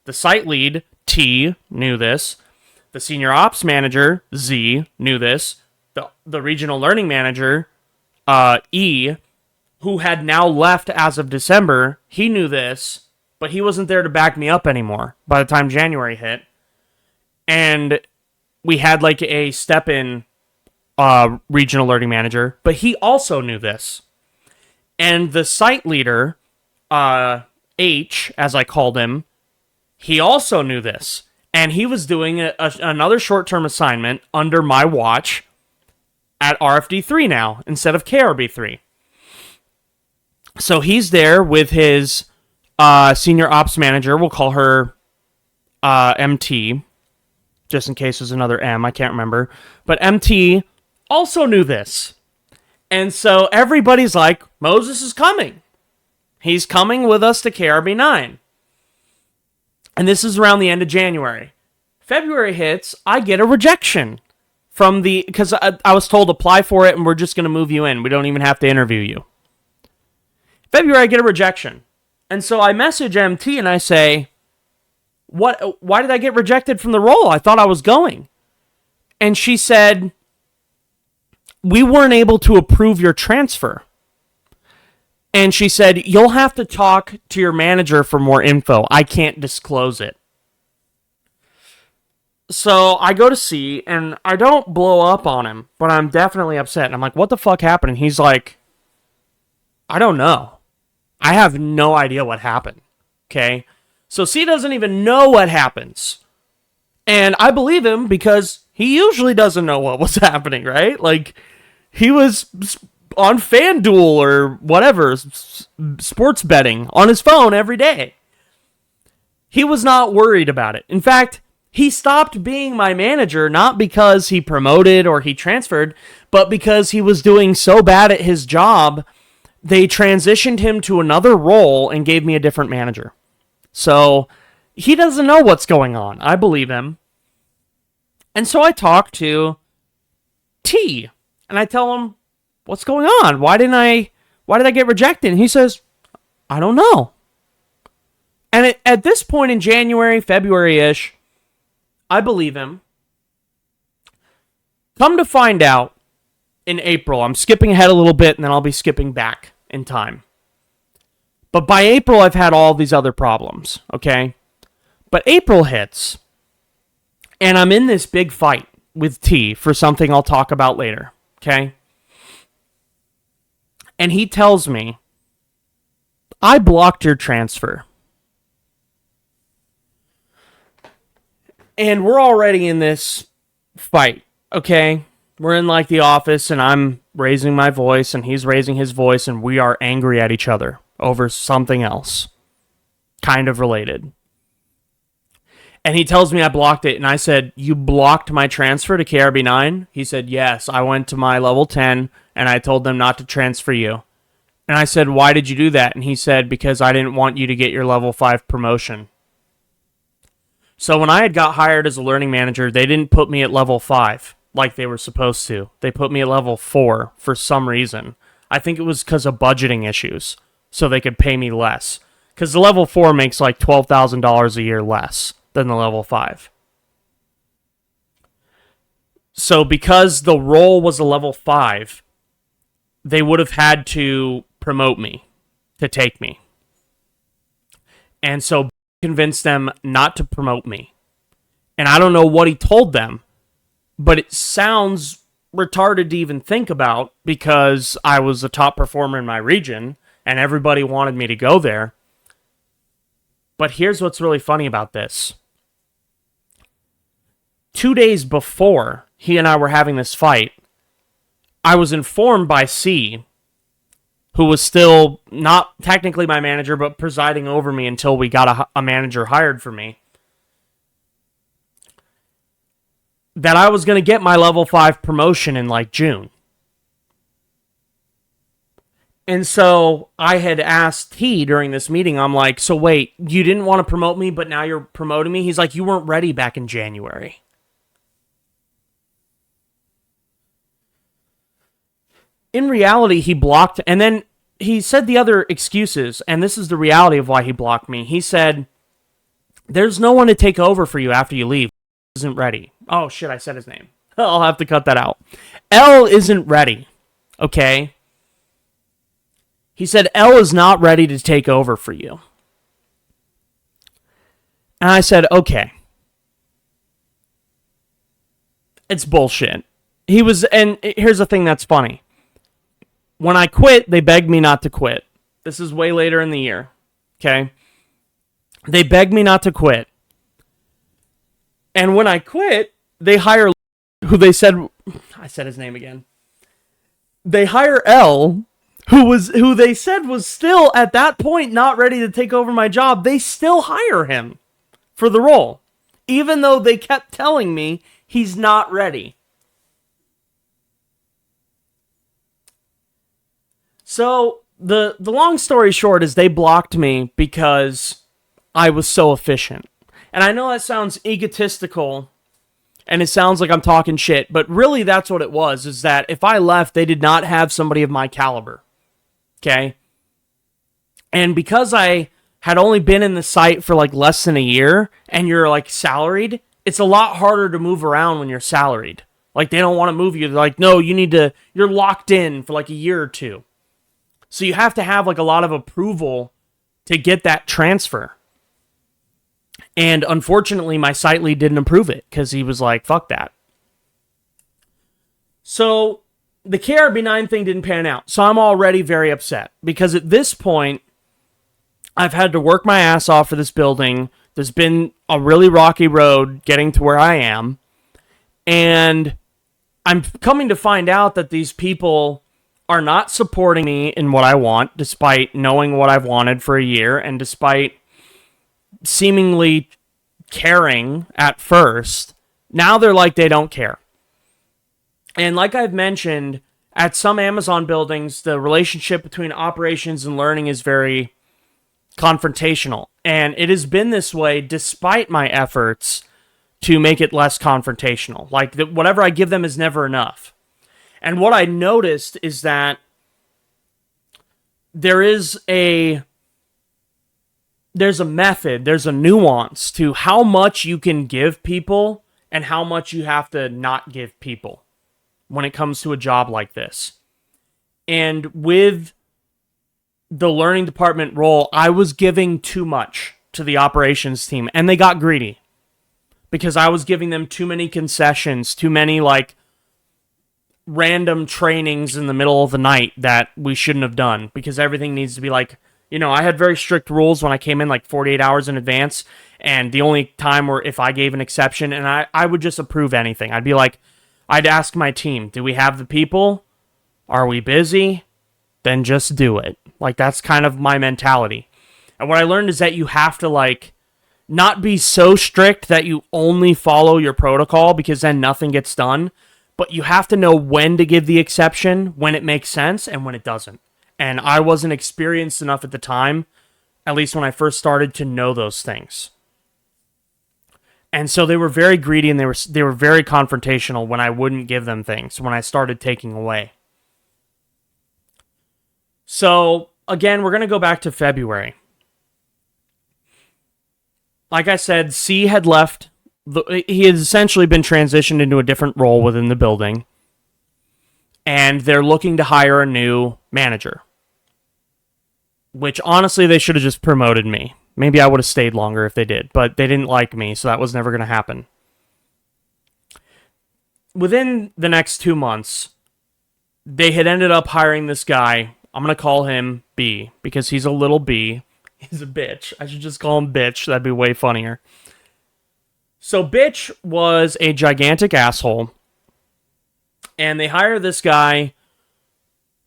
The site lead, T, knew this. The senior ops manager, Z, knew this. The regional learning manager, E, who had now left as of December, he knew this, but he wasn't there to back me up anymore by the time January hit. And we had like a step-in regional learning manager, but he also knew this. And the site leader, H, as I called him, he also knew this. And he was doing another short-term assignment under my watch at RFD3 now, instead of KRB3. So he's there with his senior ops manager, we'll call her MT, just in case there's another M, I can't remember. But MT also knew this. And so everybody's like, Moses is coming. He's coming with us to KRB 9. And this is around the end of January. February hits, I get a rejection from because I was told apply for it and we're just going to move you in. We don't even have to interview you. February, I get a rejection. And so I message MT and I say, why did I get rejected from the role? I thought I was going. And she said, we weren't able to approve your transfer. And she said, you'll have to talk to your manager for more info. I can't disclose it. So I go to C, and I don't blow up on him, but I'm definitely upset. And I'm like, what the fuck happened? And he's like, I don't know. I have no idea what happened. Okay? So C doesn't even know what happens. And I believe him because he usually doesn't know what was happening, right? Like, he was on FanDuel or whatever, sports betting on his phone every day. He was not worried about it. In fact, he stopped being my manager not because he promoted or he transferred, but because he was doing so bad at his job, they transitioned him to another role and gave me a different manager. So he doesn't know what's going on. I believe him. And so I talk to T and I tell him, what's going on? Why did I get rejected? And he says, I don't know. And at this point in January, February-ish, I believe him. Come to find out, in April, I'm skipping ahead a little bit and then I'll be skipping back in time. But by April, I've had all these other problems, okay? But April hits, and I'm in this big fight with T for something I'll talk about later, okay? And he tells me, I blocked your transfer. And we're already in this fight, okay? We're in like the office and I'm raising my voice and he's raising his voice and we are angry at each other over something else, kind of related. And he tells me I blocked it and I said, you blocked my transfer to KRB 9? He said, yes, I went to my level 10 and I told them not to transfer you. And I said, why did you do that? And he said, because I didn't want you to get your level 5 promotion. So when I had got hired as a learning manager, they didn't put me at level 5 like they were supposed to. They put me at level 4 for some reason. I think it was because of budgeting issues, so they could pay me less. Because the level 4 makes like $12,000 a year less than the level 5. So because the role was a level 5, they would have had to promote me to take me. And so convinced them not to promote me. And I don't know what he told them, but it sounds retarded to even think about because I was a top performer in my region and everybody wanted me to go there. But here's what's really funny about this. 2 days before he and I were having this fight, I was informed by C, who was still not technically my manager, but presiding over me until we got a manager hired for me, that I was going to get my level 5 promotion in like June. And so I had asked T during this meeting, I'm like, so wait, you didn't want to promote me, but now you're promoting me? He's like, you weren't ready back in January. In reality, he blocked, and then he said the other excuses, and this is the reality of why he blocked me. He said, there's no one to take over for you after you leave. Isn't ready. Oh, shit, I said his name. I'll have to cut that out. L isn't ready, okay? He said, L is not ready to take over for you. And I said, okay. It's bullshit. And here's the thing that's funny. When I quit, they begged me not to quit. This is way later in the year, okay? They begged me not to quit. And when I quit, they hire who they said, I said his name again. They hire L, who they said was still at that point not ready to take over my job. They still hire him for the role. even though they kept telling me he's not ready. So the long story short is they blocked me because I was so efficient. And I know that sounds egotistical and it sounds like I'm talking shit, but really that's what it was, is that if I left, they did not have somebody of my caliber. Okay? And because I had only been in the site for like less than a year and you're like salaried, it's a lot harder to move around when you're salaried. Like they don't want to move you. They're like, no, you're locked in for like a year or two. So you have to have like a lot of approval to get that transfer. And unfortunately, my site lead didn't approve it because he was like, fuck that. So the KRB9 thing didn't pan out. So I'm already very upset because at this point, I've had to work my ass off for this building. There's been a really rocky road getting to where I am. And I'm coming to find out that these people are not supporting me in what I want, despite knowing what I've wanted for a year and despite seemingly caring at first. Now they're like they don't care. And like I've mentioned, at some Amazon buildings, the relationship between operations and learning is very confrontational. And it has been this way despite my efforts to make it less confrontational. Like, whatever I give them is never enough. And what I noticed is that there's a method, there's a nuance to how much you can give people and how much you have to not give people when it comes to a job like this. And with the learning department role, I was giving too much to the operations team, and they got greedy because I was giving them too many concessions, too many like random trainings in the middle of the night that we shouldn't have done, because everything needs to be like, I had very strict rules when I came in, like 48 hours in advance, and the only time where if I gave an exception, and I would just approve anything. I'd be like, I'd ask my team, do we have the people? Are we busy? Then just do it. Like, that's kind of my mentality. And what I learned is that you have to, like, not be so strict that you only follow your protocol, because then nothing gets done. But you have to know when to give the exception, when it makes sense, and when it doesn't. And I wasn't experienced enough at the time, at least when I first started, to know those things. And so they were very greedy, and they were very confrontational when I wouldn't give them things, when I started taking away. So, again, we're going to go back to February. Like I said, C had left. He had essentially been transitioned into a different role within the building. And they're looking to hire a new manager. Which, honestly, they should have just promoted me. Maybe I would have stayed longer if they did. But they didn't like me, so that was never going to happen. Within the next 2 months, they had ended up hiring this guy. I'm going to call him B, because he's a little B. He's a bitch. I should just call him Bitch. That'd be way funnier. So Bitch was a gigantic asshole. And they hire this guy.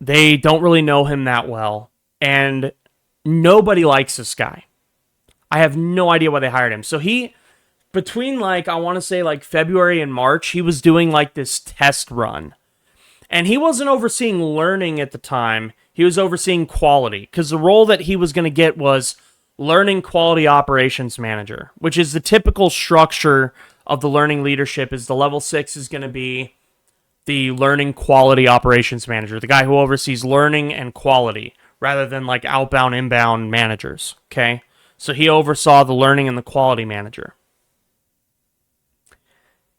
They don't really know him that well. And nobody likes this guy. I have no idea why they hired him. So he, between I want to say February and March, he was doing this test run. And he wasn't overseeing learning at the time. He was overseeing quality, because the role that he was going to get was learning quality operations manager, which is the typical structure of the learning leadership. Is the level 6 is going to be the learning quality operations manager, the guy who oversees learning and quality, rather than outbound, inbound managers, okay? So he oversaw the learning and the quality manager.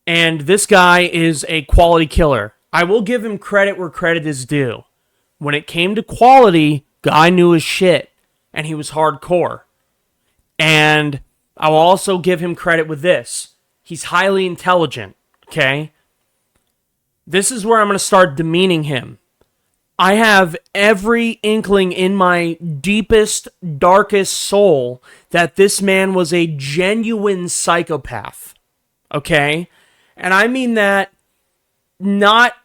And this guy is a quality killer. I will give him credit where credit is due. When it came to quality, guy knew his shit, and he was hardcore. And I will also give him credit with this. He's highly intelligent, okay? This is where I'm going to start demeaning him. I have every inkling in my deepest, darkest soul that this man was a genuine psychopath, okay? And I mean that not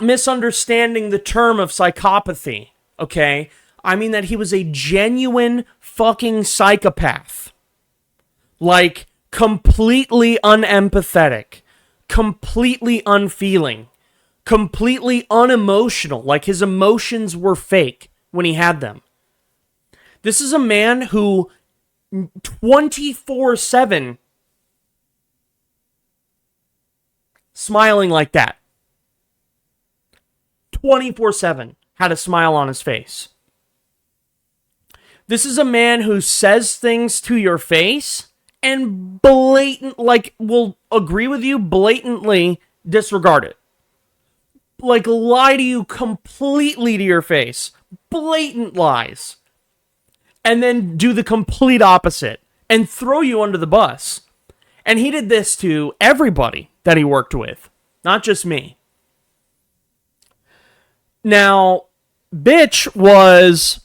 misunderstanding the term of psychopathy, okay? I mean that he was a genuine fucking psychopath. completely unempathetic, completely unfeeling, completely unemotional. Like his emotions were fake when he had them. This is a man who 24/7 smiling like that. 24/7 had a smile on his face. This is a man who says things to your face and will agree with you, blatantly disregard it. Like, lie to you completely to your face. Blatant lies. And then do the complete opposite and throw you under the bus. And he did this to everybody that he worked with, not just me. Now, bitch was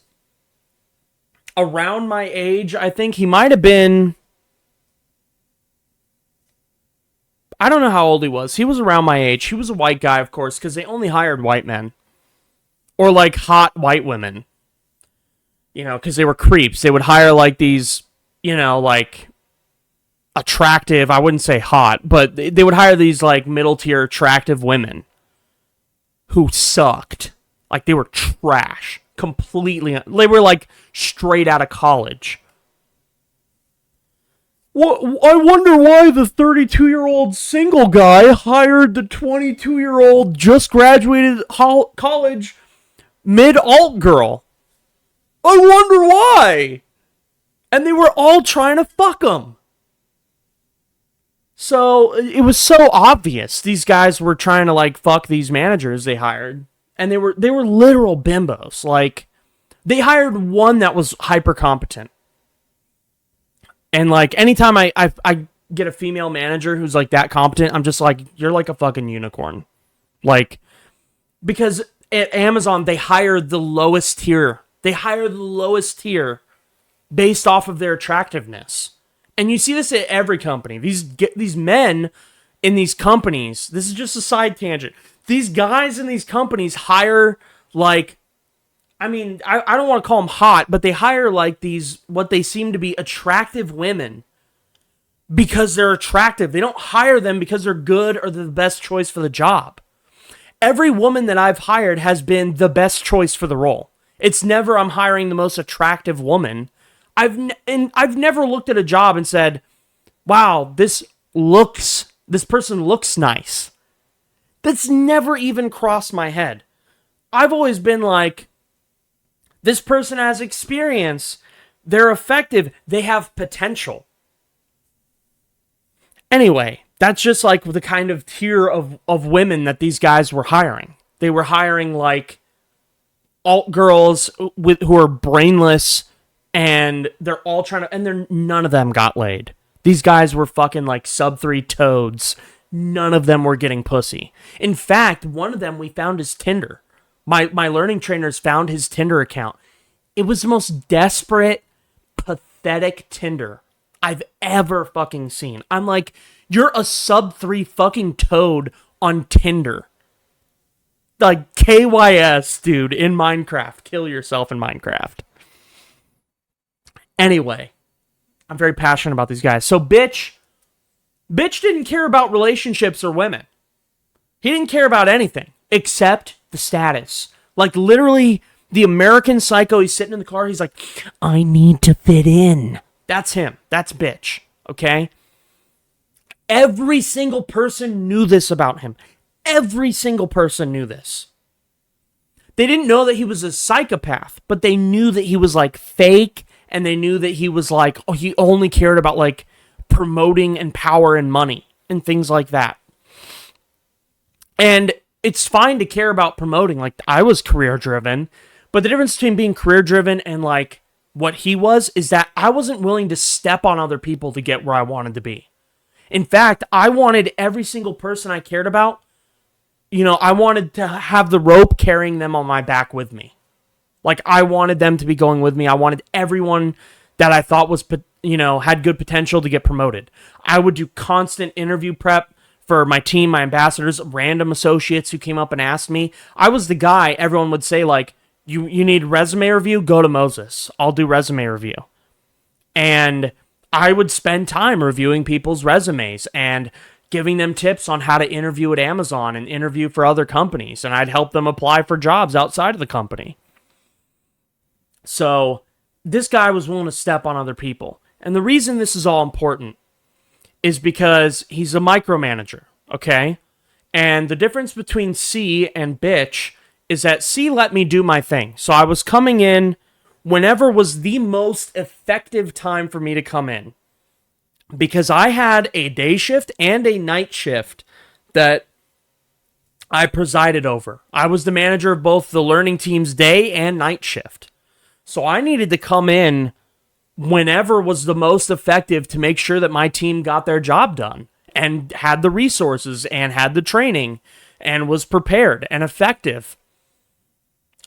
around my age. I think he might have been... I don't know how old he was. He was around my age. He was a white guy, of course, because they only hired white men. Or, like, hot white women. You know, because they were creeps. They would hire, like, these, you know, like, attractive, I wouldn't say hot, but they would hire these, like, middle-tier attractive women who sucked. Like, they were trash. Completely. They were, like, straight out of college. I wonder why the 32-year-old single guy hired the 22-year-old just graduated college mid-alt girl. I wonder why. And they were all trying to fuck him. So it was so obvious these guys were trying to like fuck these managers they hired, and they were literal bimbos. Like, they hired one that was hyper competent. And, like, anytime I get a female manager who's, like, that competent, I'm just like, you're like a fucking unicorn. Like, because at Amazon, they hire the lowest tier. They hire the lowest tier based off of their attractiveness. And you see this at every company. These men in these companies, this is just a side tangent. These guys in these companies hire, like... I mean, I don't want to call them hot, but they hire like these, what they seem to be attractive women because they're attractive. They don't hire them because they're good or they're the best choice for the job. Every woman that I've hired has been the best choice for the role. It's never I'm hiring the most attractive woman. I've never looked at a job and said, wow, this person looks nice. That's never even crossed my head. I've always been like, this person has experience. They're effective. They have potential. Anyway, that's just like the kind of tier of women that these guys were hiring. They were hiring like alt girls who are brainless, and they're all trying to, and none of them got laid. These guys were fucking like sub-3 toads. None of them were getting pussy. In fact, one of them we found his Tinder. My learning trainers found his Tinder account. It was the most desperate, pathetic Tinder I've ever fucking seen. I'm like, you're a sub-3 fucking toad on Tinder. Like, KYS, dude, in Minecraft. Kill yourself in Minecraft. Anyway, I'm very passionate about these guys. So, bitch didn't care about relationships or women. He didn't care about anything except the status. Like, literally, the American Psycho, he's sitting in the car, he's like, I need to fit in. That's him. That's bitch. Okay? Every single person knew this about him. Every single person knew this. They didn't know that he was a psychopath, but they knew that he was, like, fake, and they knew that he was, like, oh, he only cared about, like, promoting and power and money and things like that. And it's fine to care about promoting. Like, I was career driven, but the difference between being career driven and like what he was is that I wasn't willing to step on other people to get where I wanted to be. In fact, I wanted every single person I cared about, you know, I wanted to have the rope carrying them on my back with me. Like, I wanted them to be going with me. I wanted everyone that I thought was, you know, had good potential to get promoted. I would do constant interview prep for my team, my ambassadors, random associates who came up and asked me. I was the guy everyone would say, like, you need resume review? Go to Moses. I'll do resume review. And I would spend time reviewing people's resumes and giving them tips on how to interview at Amazon and interview for other companies. And I'd help them apply for jobs outside of the company. So this guy was willing to step on other people. And the reason this is all important is because he's a micromanager, okay? And the difference between C and bitch is that C let me do my thing. So I was coming in whenever was the most effective time for me to come in. Because I had a day shift and a night shift that I presided over. I was the manager of both the learning team's day and night shift. So I needed to come in whenever was the most effective to make sure that my team got their job done and had the resources and had the training and was prepared and effective.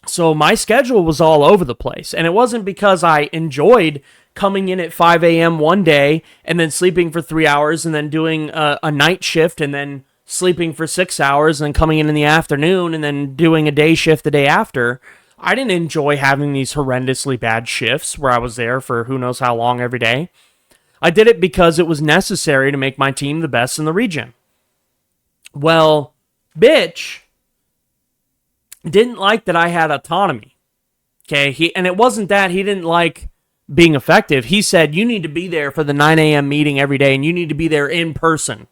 So my schedule was all over the place. And it wasn't because I enjoyed coming in at 5 a.m. one day and then sleeping for 3 hours and then doing a night shift and then sleeping for 6 hours and then coming in the afternoon and then doing a day shift the day after. I didn't enjoy having these horrendously bad shifts where I was there for who knows how long every day. I did it because it was necessary to make my team the best in the region. Well, bitch didn't like that I had autonomy. Okay, and it wasn't that he didn't like being effective. He said, you need to be there for the 9 a.m. meeting every day, and you need to be there in person.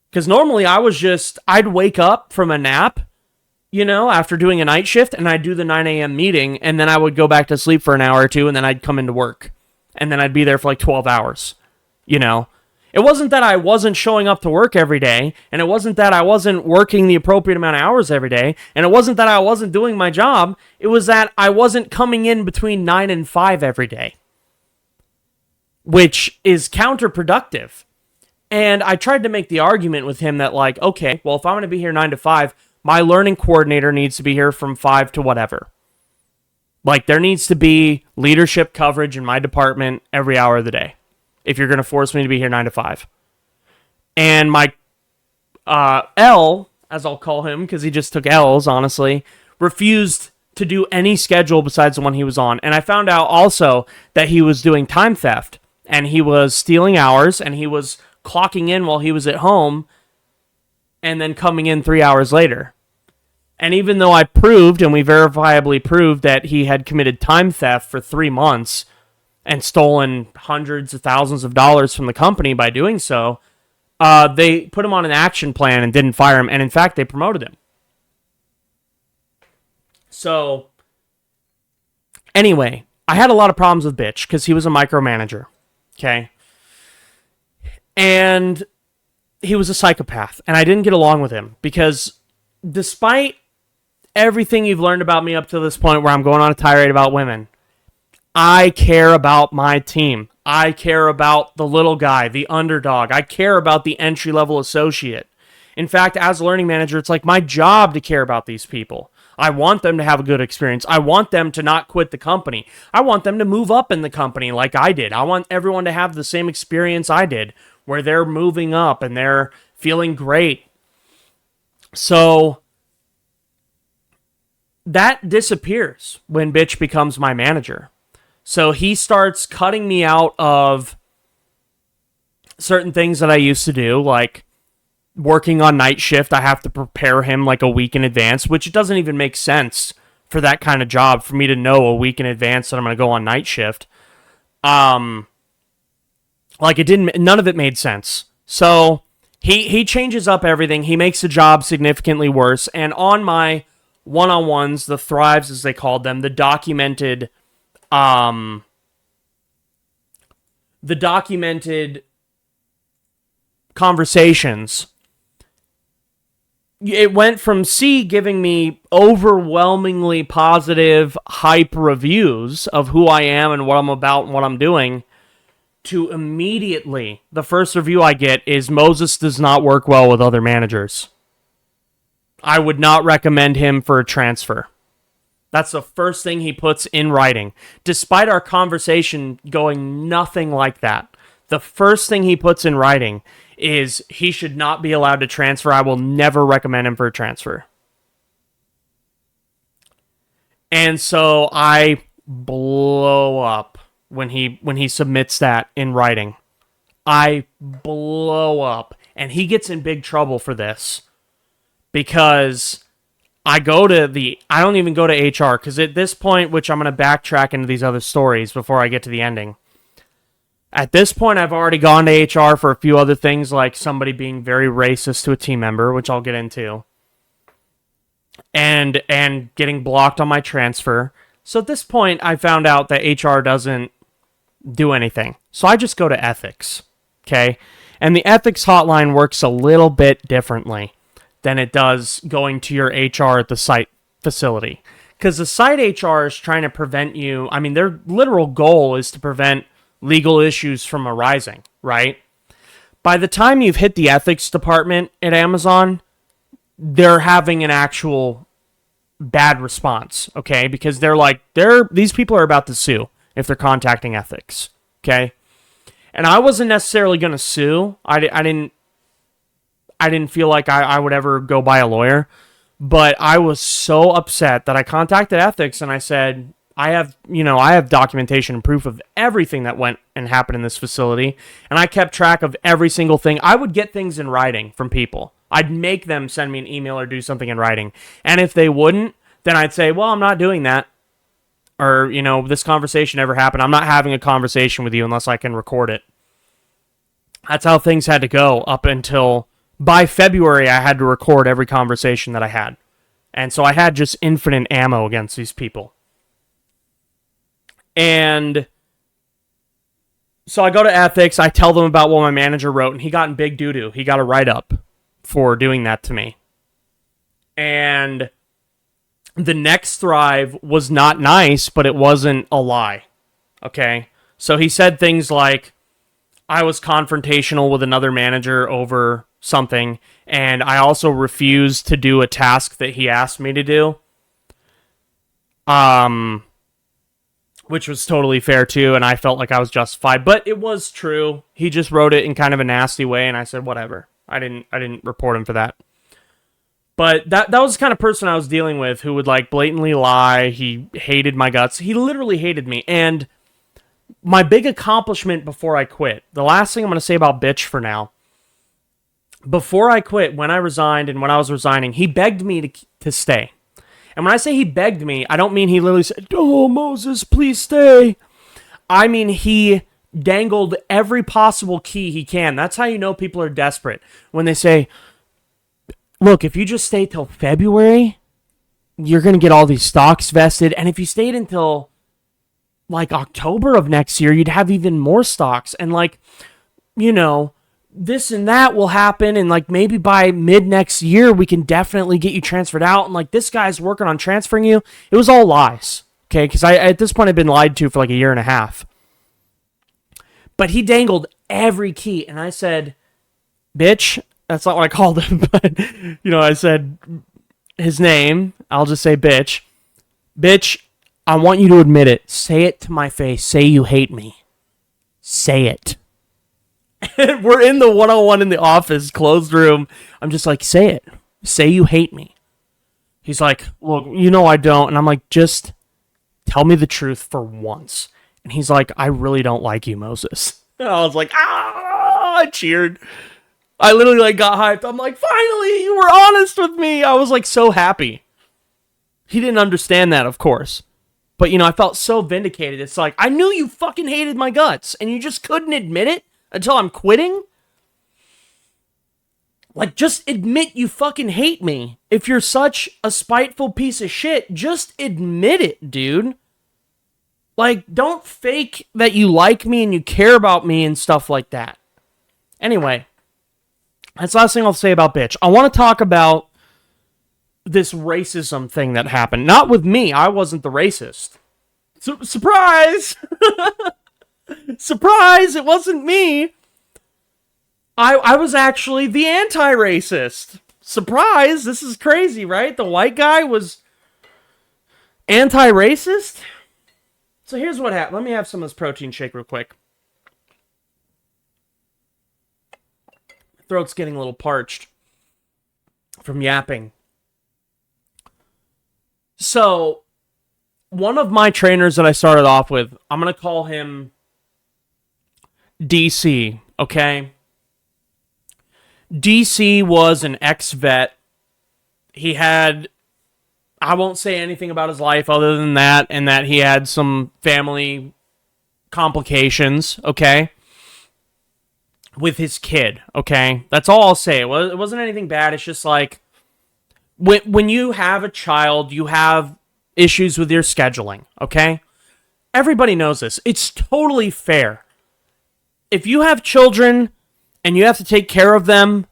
Because normally I'd wake up from a nap, after doing a night shift, and I'd do the 9 a.m. meeting, and then I would go back to sleep for an hour or two, and then I'd come into work. And then I'd be there for like 12 hours, It wasn't that I wasn't showing up to work every day, and it wasn't that I wasn't working the appropriate amount of hours every day, and it wasn't that I wasn't doing my job. It was that I wasn't coming in between 9 and 5 every day, which is counterproductive. And I tried to make the argument with him that, like, okay, well, if I'm going to be here 9 to 5, my learning coordinator needs to be here from 5 to whatever. Like, there needs to be leadership coverage in my department every hour of the day if you're going to force me to be here 9 to 5. And my L, as I'll call him, because he just took L's, honestly, refused to do any schedule besides the one he was on. And I found out also that he was doing time theft, and he was stealing hours, and he was clocking in while he was at home, and then coming in 3 hours later. And even though I proved, and we verifiably proved, that he had committed time theft for 3 months and stolen hundreds of thousands of dollars from the company by doing so, they put him on an action plan and didn't fire him. And in fact, they promoted him. So, anyway, I had a lot of problems with bitch because he was a micromanager. Okay? And he was a psychopath, and I didn't get along with him because despite everything you've learned about me up to this point where I'm going on a tirade about women, I care about my team. I care about the little guy, the underdog. I care about the entry-level associate. In fact, as a learning manager, it's like my job to care about these people. I want them to have a good experience. I want them to not quit the company. I want them to move up in the company like I did. I want everyone to have the same experience I did, where they're moving up and they're feeling great. So that disappears when bitch becomes my manager. So he starts cutting me out of certain things that I used to do, like working on night shift. I have to prepare him like a week in advance, which doesn't even make sense for that kind of job for me to know a week in advance that I'm going to go on night shift. None of it made sense. So he changes up everything. He makes the job significantly worse. And on my one-on-ones, the thrives as they called them, the documented conversations, it went from C giving me overwhelmingly positive hype reviews of who I am and what I'm about and what I'm doing, to immediately the first review I get is Moses does not work well with other managers. I would not recommend him for a transfer. That's the first thing he puts in writing. Despite our conversation going nothing like that, the first thing he puts in writing is he should not be allowed to transfer. I will never recommend him for a transfer. And so I blow up when he submits that in writing. I blow up, and he gets in big trouble for this because I don't even go to HR, because at this point, which I'm going to backtrack into these other stories before I get to the ending. At this point, I've already gone to HR for a few other things, like somebody being very racist to a team member, which I'll get into, and getting blocked on my transfer. So at this point, I found out that HR doesn't do anything. So I just go to ethics, okay? And the ethics hotline works a little bit differently than it does going to your HR at the site facility. Because the site HR is trying to prevent you, I mean, their literal goal is to prevent legal issues from arising, right? By the time you've hit the ethics department at Amazon, they're having an actual bad response, okay? Because these people are about to sue if they're contacting ethics, okay? And I wasn't necessarily going to sue. I didn't feel like I would ever go by a lawyer, but I was so upset that I contacted ethics and I said, I have documentation and proof of everything that went and happened in this facility, and I kept track of every single thing. I would get things in writing from people. I'd make them send me an email or do something in writing. And if they wouldn't, then I'd say, well, I'm not doing that. Or, this conversation never happened. I'm not having a conversation with you unless I can record it. That's how things had to go up until by February, I had to record every conversation that I had. And so I had just infinite ammo against these people. And so I go to ethics. I tell them about what my manager wrote, and he got in big doo-doo. He got a write-up for doing that to me. And the next Thrive was not nice, but it wasn't a lie. Okay? So he said things like, I was confrontational with another manager over something, and I also refused to do a task that he asked me to do. Which was totally fair too, and I felt like I was justified, but it was true. He just wrote it in kind of a nasty way, and I said, whatever. I didn't report him for that. But that was the kind of person I was dealing with, who would blatantly lie. He hated my guts. He literally hated me. And my big accomplishment before I quit, the last thing I'm going to say about bitch for now, before I quit, when I resigned and when I was resigning, he begged me to stay. And when I say he begged me, I don't mean he literally said, oh, Moses, please stay. I mean, he dangled every possible key he can. That's how you know people are desperate. When they say, look, if you just stay till February, you're going to get all these stocks vested. And if you stayed until October of next year, you'd have even more stocks. And this and that will happen, and maybe by mid next year we can definitely get you transferred out, and this guy's working on transferring you. It was all lies, okay? Because I at this point I'd been lied to for a year and a half. But he dangled every key, and I said, bitch, that's not what I called him, but I said his name. I'll just say bitch. Bitch, I want you to admit it. Say it to my face. Say you hate me. Say it. We're in the one-on-one in the office, closed room. I'm just like, say it. Say you hate me. He's like, look, I don't. And I'm like, just tell me the truth for once. And he's like, I really don't like you, Moses. And I was like, I cheered. I literally got hyped. I'm like, finally, you were honest with me. I was so happy. He didn't understand that, of course. But, I felt so vindicated. It's I knew you fucking hated my guts, and you just couldn't admit it until I'm quitting? Just admit you fucking hate me. If you're such a spiteful piece of shit, just admit it, dude. Don't fake that you like me and you care about me and stuff like that. Anyway, that's the last thing I'll say about bitch. I want to talk about this racism thing that happened. Not with me. I wasn't the racist. Surprise! Surprise! It wasn't me. I was actually the anti-racist. Surprise! This is crazy, right? The white guy was anti-racist? So here's what happened. Let me have some of this protein shake real quick. Throat's getting a little parched from yapping. So, one of my trainers that I started off with, I'm going to call him DC, okay? DC was an ex-vet. He had, I won't say anything about his life other than that, and that he had some family complications, okay? With his kid, okay? That's all I'll say. It wasn't anything bad. It's just like, when you have a child, you have issues with your scheduling, okay? Everybody knows this. It's totally fair. If you have children and you have to take care of them,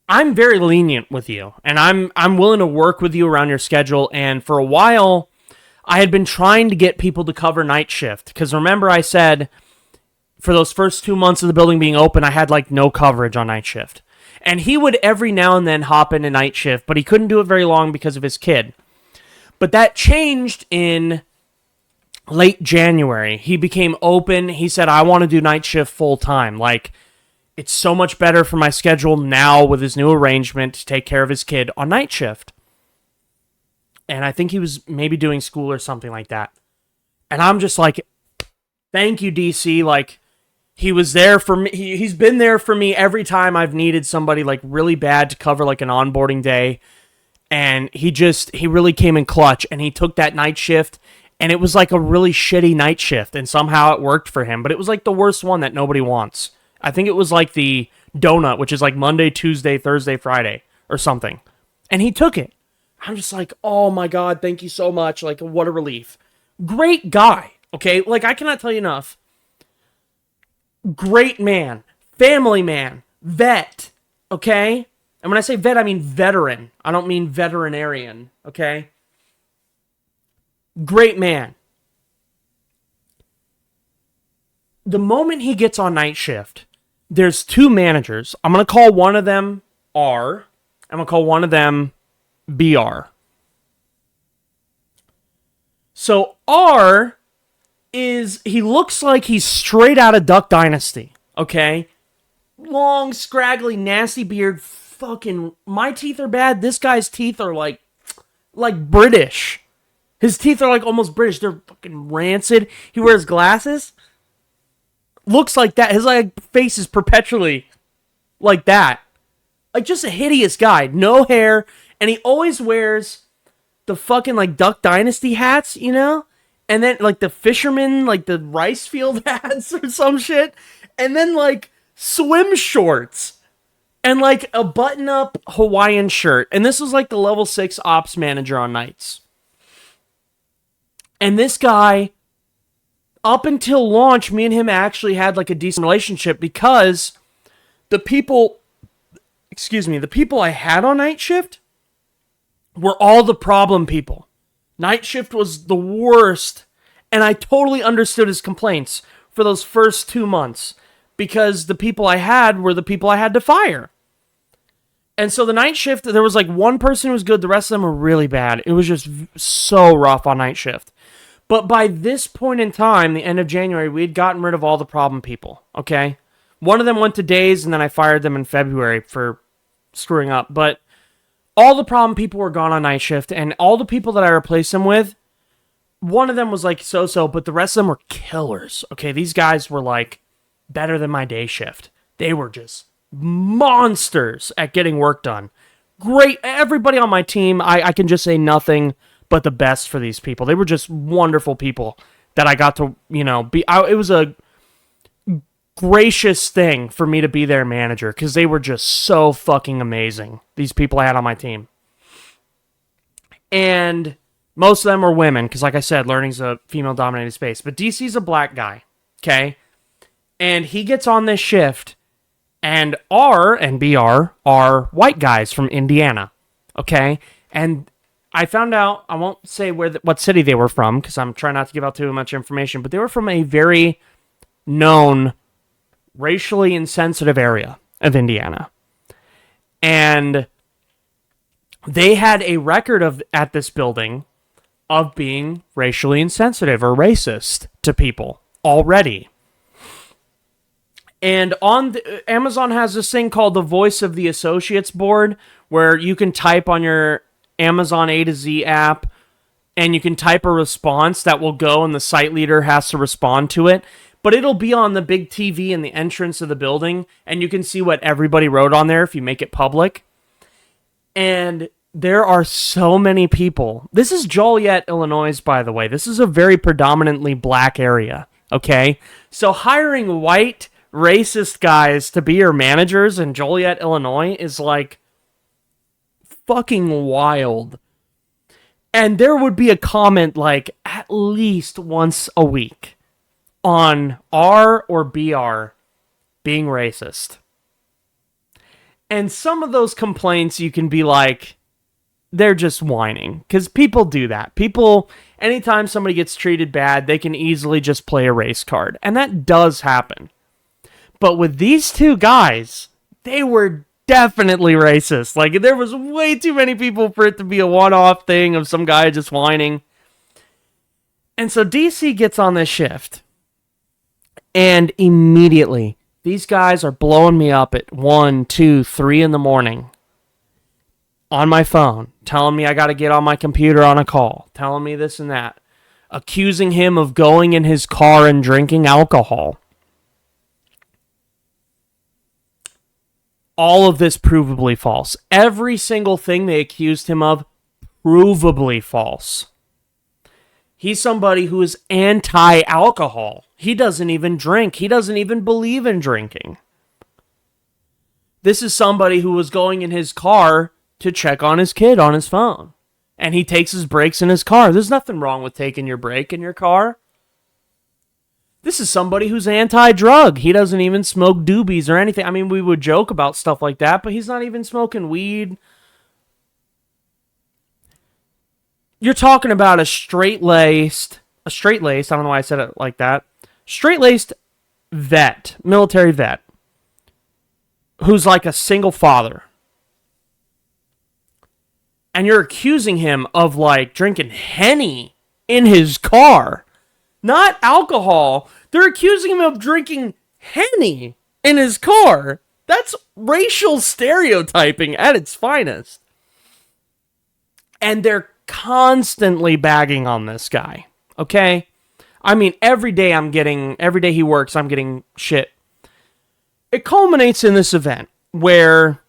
I'm very lenient with you, and I'm willing to work with you around your schedule. And for a while, I had been trying to get people to cover night shift, because remember I said for those first 2 months of the building being open, I had like no coverage on night shift. And he would every now and then hop into night shift, but he couldn't do it very long because of his kid. But that changed in late January. He became open. He said, I want to do night shift full time. Like, it's so much better for my schedule now with his new arrangement to take care of his kid on night shift. And I think he was maybe doing school or something like that. And I'm just like, thank you, DC. Like, he was there for me. He's been there for me every time I've needed somebody like really bad to cover like an onboarding day. And he really came in clutch, and he took that night shift, and it was like a really shitty night shift, and somehow it worked for him. But it was like the worst one that nobody wants. I think it was like the donut, which is like Monday, Tuesday, Thursday, Friday or something. And he took it. I'm just like, oh my God, thank you so much. Like, what a relief. Great guy. Okay. Like, I cannot tell you enough. Great man, family man, vet. Okay. And when I say vet, I mean veteran. I don't mean veterinarian. Okay. Great man. The moment he gets on night shift, there's two managers. I'm going to call one of them R. I'm going to call one of them BR. So R he looks like he's straight out of Duck Dynasty. Okay? Long, scraggly, nasty beard. Fucking, my teeth are bad. This guy's teeth are like British. His teeth are like almost British. They're fucking rancid. He wears glasses. Looks like that. His like face is perpetually like that. Like, just a hideous guy. No hair. And he always wears the fucking like Duck Dynasty hats, you know? And then like the fisherman, like the rice field hats or some shit. And then like swim shorts. And like a button-up Hawaiian shirt. And this was like the level 6 ops manager on nights. And this guy, up until launch, me and him actually had like a decent relationship, because the people I had on night shift were all the problem people. Night shift was the worst, and I totally understood his complaints for those first 2 months, because the people I had were the people I had to fire. And so the night shift, there was like one person who was good, the rest of them were really bad. It was just so rough on night shift. But by this point in time, the end of January, we had gotten rid of all the problem people, okay? One of them went to days, and then I fired them in February for screwing up. But all the problem people were gone on night shift, and all the people that I replaced them with, one of them was like so-so, but the rest of them were killers, okay? These guys were like better than my day shift. They were just monsters at getting work done. Great. Everybody on my team, I can just say nothing but the best for these people. They were just wonderful people that I got to, be. It was a gracious thing for me to be their manager, because they were just so fucking amazing, these people I had on my team. And most of them were women, because like I said, learning's a female-dominated space. But DC's a black guy, okay? And he gets on this shift, and R and BR are white guys from Indiana, okay? And I found out, I won't say what city they were from, because I'm trying not to give out too much information, but they were from a very known racially insensitive area of Indiana. And they had a record at this building of being racially insensitive or racist to people already. And Amazon has this thing called the Voice of the Associates board, where you can type on your Amazon A to Z app and you can type a response that will go, and the site leader has to respond to it. But it'll be on the big TV in the entrance of the building, and you can see what everybody wrote on there if you make it public. And there are so many people. This is Joliet, Illinois, by the way. This is a very predominantly black area, okay? So hiring white, racist guys to be your managers in Joliet, Illinois is like fucking wild. And there would be a comment like at least once a week on R or BR being racist. And some of those complaints you can be like, they're just whining. Because people do that. People, anytime somebody gets treated bad, they can easily just play a race card. And that does happen. But with these two guys, they were definitely racist. Like, there was way too many people for it to be a one-off thing of some guy just whining. And so DC gets on this shift. And immediately, these guys are blowing me up at 1, 2, 3 in the morning on my phone, telling me I got to get on my computer on a call, telling me this and that, accusing him of going in his car and drinking alcohol. All of this provably false. Every single thing they accused him of, provably false. He's somebody who is anti-alcohol. He doesn't even drink. He doesn't even believe in drinking. This is somebody who was going in his car to check on his kid on his phone. And he takes his breaks in his car. There's nothing wrong with taking your break in your car. This is somebody who's anti-drug. He doesn't even smoke doobies or anything. I mean, we would joke about stuff like that, but he's not even smoking weed. You're talking about a straight-laced, I don't know why I said it like that, straight-laced vet, military vet, who's like a single father. And you're accusing him of like drinking Henny in his car. Not alcohol. They're accusing him of drinking Henny in his car. That's racial stereotyping at its finest. And they're constantly bagging on this guy. Okay? I mean, every day he works, I'm getting shit. It culminates in this event where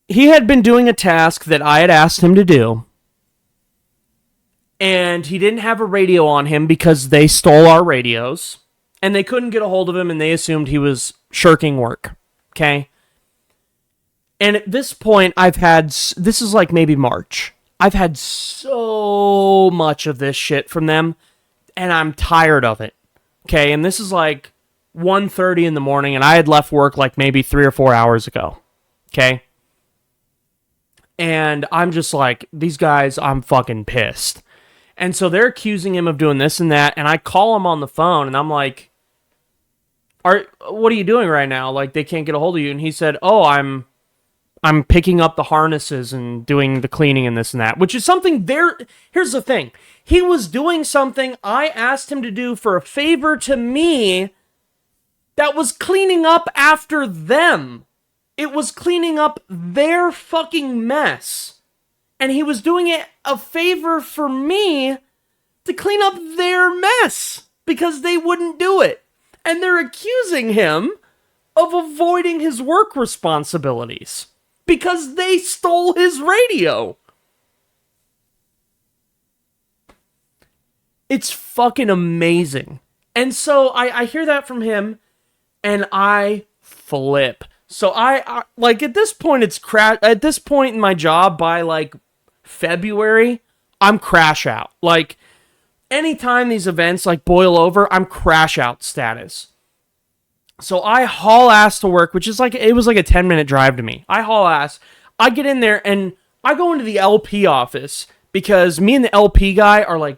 he had been doing a task that I had asked him to do. And he didn't have a radio on him because they stole our radios. And they couldn't get a hold of him, and they assumed he was shirking work. Okay? And at this point, this is like maybe March. I've had so much of this shit from them, and I'm tired of it. Okay? And this is like 1:30 in the morning, and I had left work like maybe 3 or 4 hours ago. Okay? And I'm just like, these guys, I'm fucking pissed. And so they're accusing him of doing this and that, and I call him on the phone, and I'm like, what are you doing right now? Like, they can't get a hold of you. And he said, oh, I'm picking up the harnesses and doing the cleaning and this and that, which is something here's the thing. He was doing something I asked him to do for a favor to me that was cleaning up after them. It was cleaning up their fucking mess. And he was doing it a favor for me to clean up their mess because they wouldn't do it. And they're accusing him of avoiding his work responsibilities because they stole his radio. It's fucking amazing. And so I hear that from him, and I flip. So I like at this point at this point in my job by like February, I'm crash out. Like anytime these events like boil over, I'm crash out status. So I haul ass to work, which is like, it was like a 10-minute drive to me. I haul ass. I get in there and I go into the LP office because me and the LP guy are like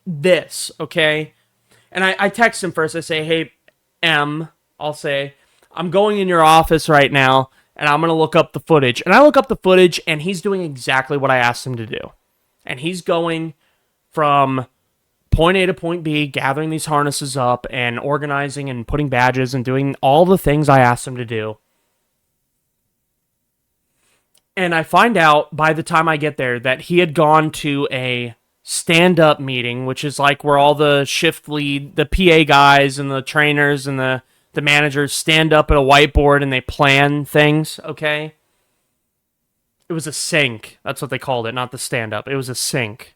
this, okay? And I text him first. I say, hey, I'll say, I'm going in your office right now, and I'm going to look up the footage. And I look up the footage, and he's doing exactly what I asked him to do. And he's going from point A to point B, gathering these harnesses up, and organizing and putting badges, and doing all the things I asked him to do. And I find out by the time I get there that he had gone to a stand-up meeting, which is like where all the shift lead, the PA guys and the trainers and the managers stand up at a whiteboard and they plan things, okay? It was a sync. That's what they called it, not the stand-up. It was a sync.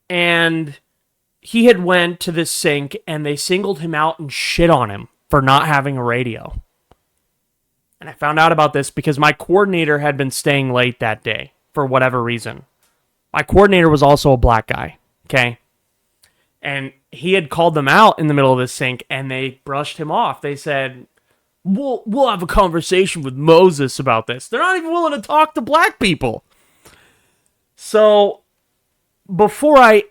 And he had went to this sync and they singled him out and shit on him for not having a radio. And I found out about this because my coordinator had been staying late that day for whatever reason. My coordinator was also a black guy, okay? And he had called them out in the middle of this sync and they brushed him off. They said, we'll have a conversation with Moses about this. They're not even willing to talk to black people. So before I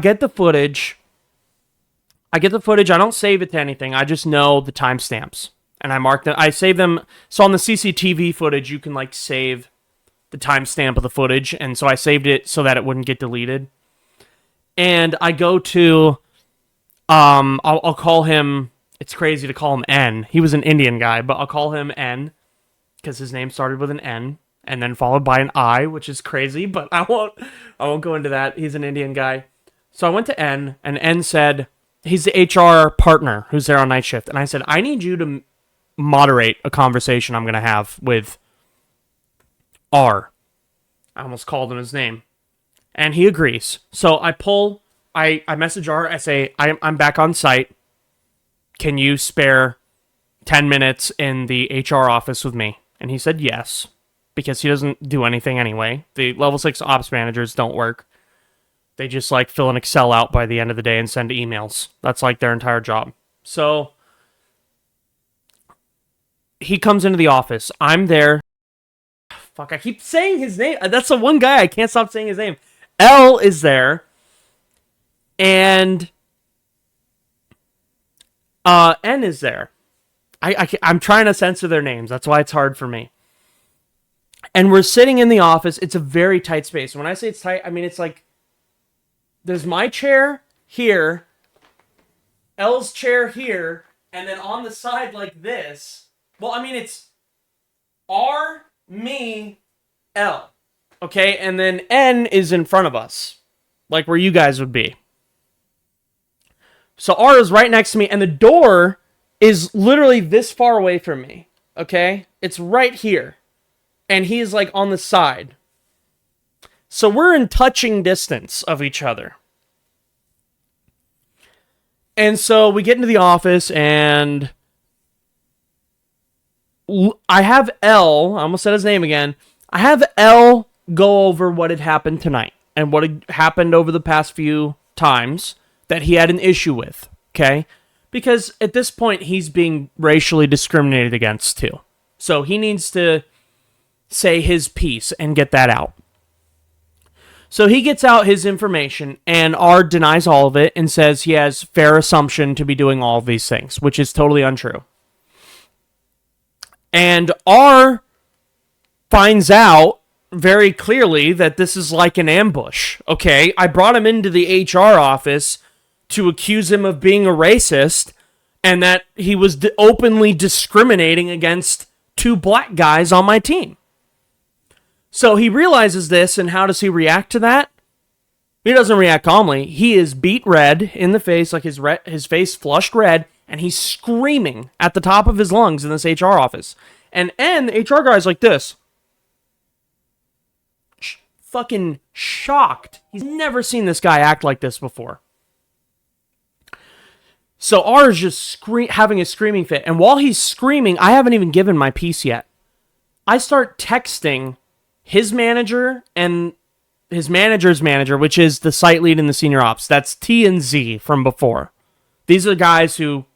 get the footage, I don't save it to anything. I just know the timestamps. And I mark them. I save them. So on the CCTV footage, you can like save the timestamp of the footage. And so I saved it so that it wouldn't get deleted. And I go to, I'll call him, it's crazy to call him N. He was an Indian guy, but I'll call him N because his name started with an N and then followed by an I, which is crazy, but I won't go into that. He's an Indian guy. So I went to N and N said, he's the HR partner who's there on night shift. And I said, I need you to moderate a conversation I'm going to have with R. I almost called him his name. And he agrees. So I message R. I say, I'm back on site. Can you spare 10 minutes in the HR office with me? And he said yes, because he doesn't do anything anyway. The level 6 ops managers don't work. They just like fill an Excel out by the end of the day and send emails. That's like their entire job. So he comes into the office. I'm there. Fuck, I keep saying his name. That's the one guy I can't stop saying his name. L is there. And N is there. I'm trying to censor their names. That's why it's hard for me. And we're sitting in the office. It's a very tight space. When I say it's tight, I mean it's like there's my chair here, L's chair here, and then on the side like this. Well, I mean, it's R, me, L. Okay, and then N is in front of us, like where you guys would be. So R is right next to me, and the door is literally this far away from me. Okay? It's right here. And he is like on the side. So we're in touching distance of each other. And so we get into the office, and I have L, I almost said his name again, I have L go over what had happened tonight and what had happened over the past few times that he had an issue with, okay? Because at this point, he's being racially discriminated against too. So he needs to say his piece and get that out. So he gets out his information, and R denies all of it and says he has fair assumption to be doing all of these things, which is totally untrue. And R finds out very clearly that this is like an ambush, okay? I brought him into the HR office to accuse him of being a racist and that he was openly discriminating against two black guys on my team. So he realizes this, and how does he react to that? He doesn't react calmly. He is beat red in the face, like his face flushed red, and he's screaming at the top of his lungs in this HR office. And the HR guy's like this. Fucking shocked. He's never seen this guy act like this before. So R is just having a screaming fit. And while he's screaming, I haven't even given my piece yet. I start texting his manager and his manager's manager, which is the site lead and the senior ops. That's T and Z from before. These are guys who,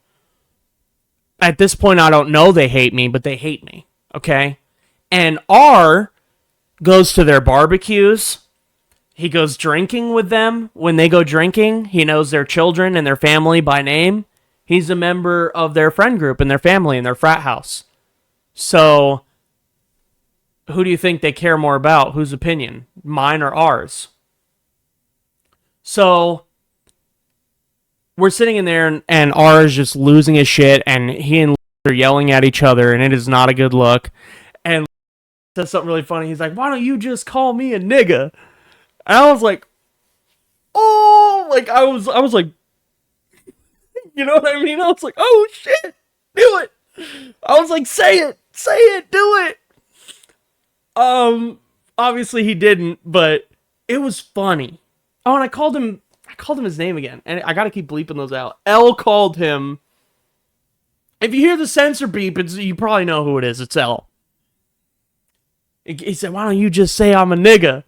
at this point, I don't know they hate me, but they hate me, okay? And R goes to their barbecues. He goes drinking with them. When they go drinking, he knows their children and their family by name. He's a member of their friend group and their family and their frat house. So who do you think they care more about? Whose opinion? Mine or ours? So we're sitting in there, and R is just losing his shit, and he and are yelling at each other, and it is not a good look. And says something really funny. He's like, why don't you just call me a nigga? And I was like, oh, like I was like, you know what I mean? I was like, oh shit, do it. I was like, say it, do it. Obviously he didn't, but it was funny. Oh, and I called him his name again, and I gotta keep bleeping those out. L called him. If you hear the censor beep, you probably know who it is. It's L. He said, why don't you just say I'm a nigga?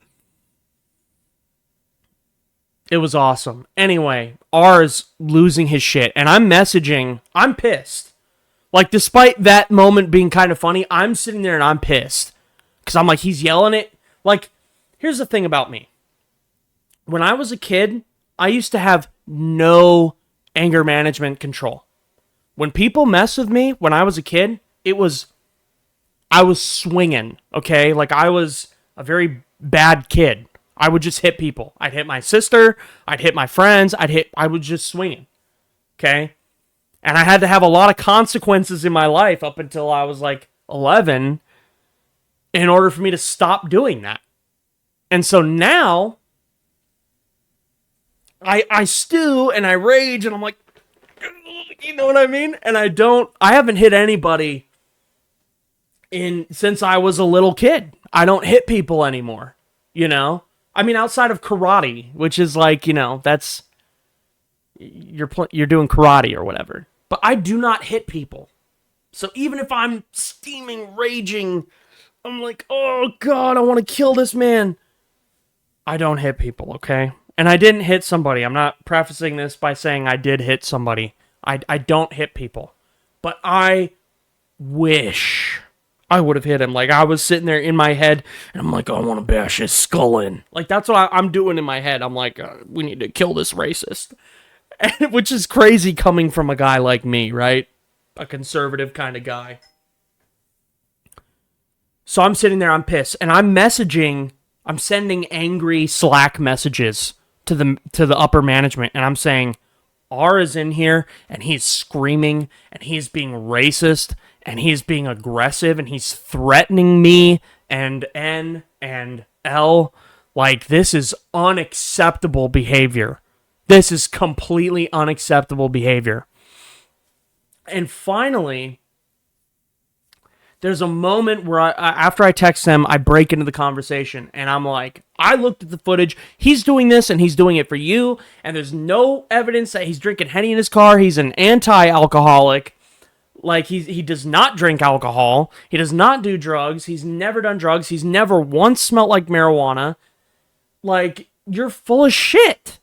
It was awesome. Anyway, R's losing his shit, and I'm messaging. I'm pissed. Like, despite that moment being kind of funny, I'm sitting there and I'm pissed. Because I'm like, he's yelling it. Like, here's the thing about me. When I was a kid, I used to have no anger management control. When people mess with me when I was a kid, I was swinging, okay? Like, I was a very bad kid. I would just hit people. I'd hit my sister. I'd hit my friends. I was just swinging, okay? And I had to have a lot of consequences in my life up until I was like 11 in order for me to stop doing that. And so now, I stew and I rage and I'm like, you know what I mean? And I haven't hit anybody since I was a little kid. I don't hit people anymore, you know? I mean, outside of karate, which is like, you know, that's, you're doing karate or whatever. But I do not hit people. So even if I'm steaming, raging, I'm like, oh God, I want to kill this man. I don't hit people, okay? And I didn't hit somebody. I'm not prefacing this by saying I did hit somebody. I don't hit people. But I wish I would have hit him. Like, I was sitting there in my head, and I'm like, oh, I want to bash his skull in. Like, that's what I'm doing in my head. I'm like, we need to kill this racist. Which is crazy coming from a guy like me, right? A conservative kind of guy. So I'm sitting there, I'm pissed, and I'm sending angry Slack messages to the upper management, and I'm saying, R is in here, and he's screaming, and he's being racist, and he's being aggressive, and he's threatening me, and N and L. Like, this is unacceptable behavior. This is completely unacceptable behavior. And finally, there's a moment where after I text them, I break into the conversation, and I'm like, I looked at the footage. He's doing this, and he's doing it for you, and there's no evidence that he's drinking Henny in his car. He's an anti-alcoholic. Like, he does not drink alcohol. He does not do drugs. He's never done drugs. He's never once smelled like marijuana. Like, you're full of shit.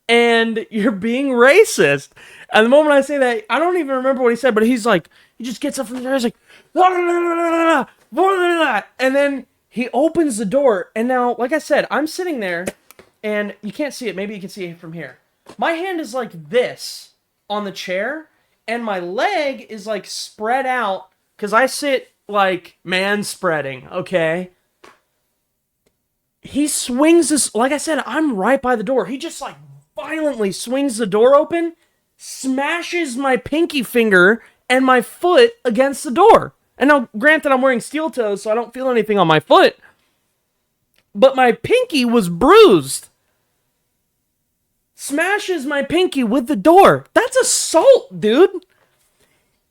And you're being racist. And the moment I say that, I don't even remember what he said, but he's like, he just gets up from there, he's like, and then he opens the door, and now, like I said, I'm sitting there, and you can't see it, maybe you can see it from here. My hand is like this on the chair, and my leg is like spread out, because I sit like man spreading, okay? He swings this, like I said, I'm right by the door. He just like violently swings the door open, smashes my pinky finger and my foot against the door. And now, granted, I'm wearing steel toes, so I don't feel anything on my foot. But my pinky was bruised. Smashes my pinky with the door. That's assault, dude.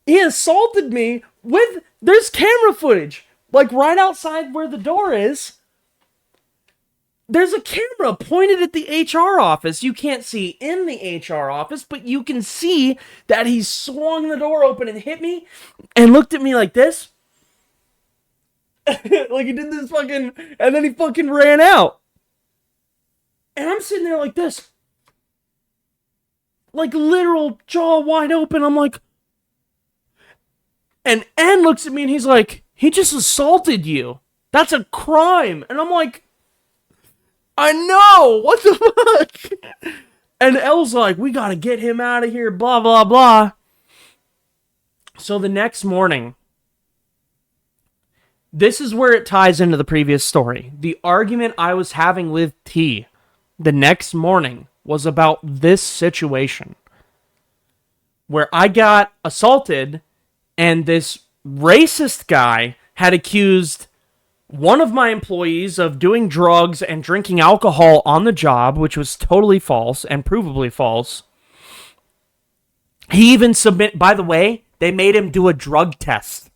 He assaulted me with... There's camera footage. Like, right outside where the door is. There's a camera pointed at the HR office. You can't see in the HR office, but you can see that he swung the door open and hit me and looked at me like this. Like he did this fucking... And then he fucking ran out. And I'm sitting there like this. Like literal jaw wide open. I'm like... And N looks at me and he's like, he just assaulted you. That's a crime. And I'm like... I know! What the fuck? And L's like, we gotta get him out of here, blah, blah, blah. So the next morning, this is where it ties into the previous story. The argument I was having with T the next morning was about this situation. Where I got assaulted, and this racist guy had accused one of my employees of doing drugs and drinking alcohol on the job, which was totally false and provably false. He even by the way, they made him do a drug test.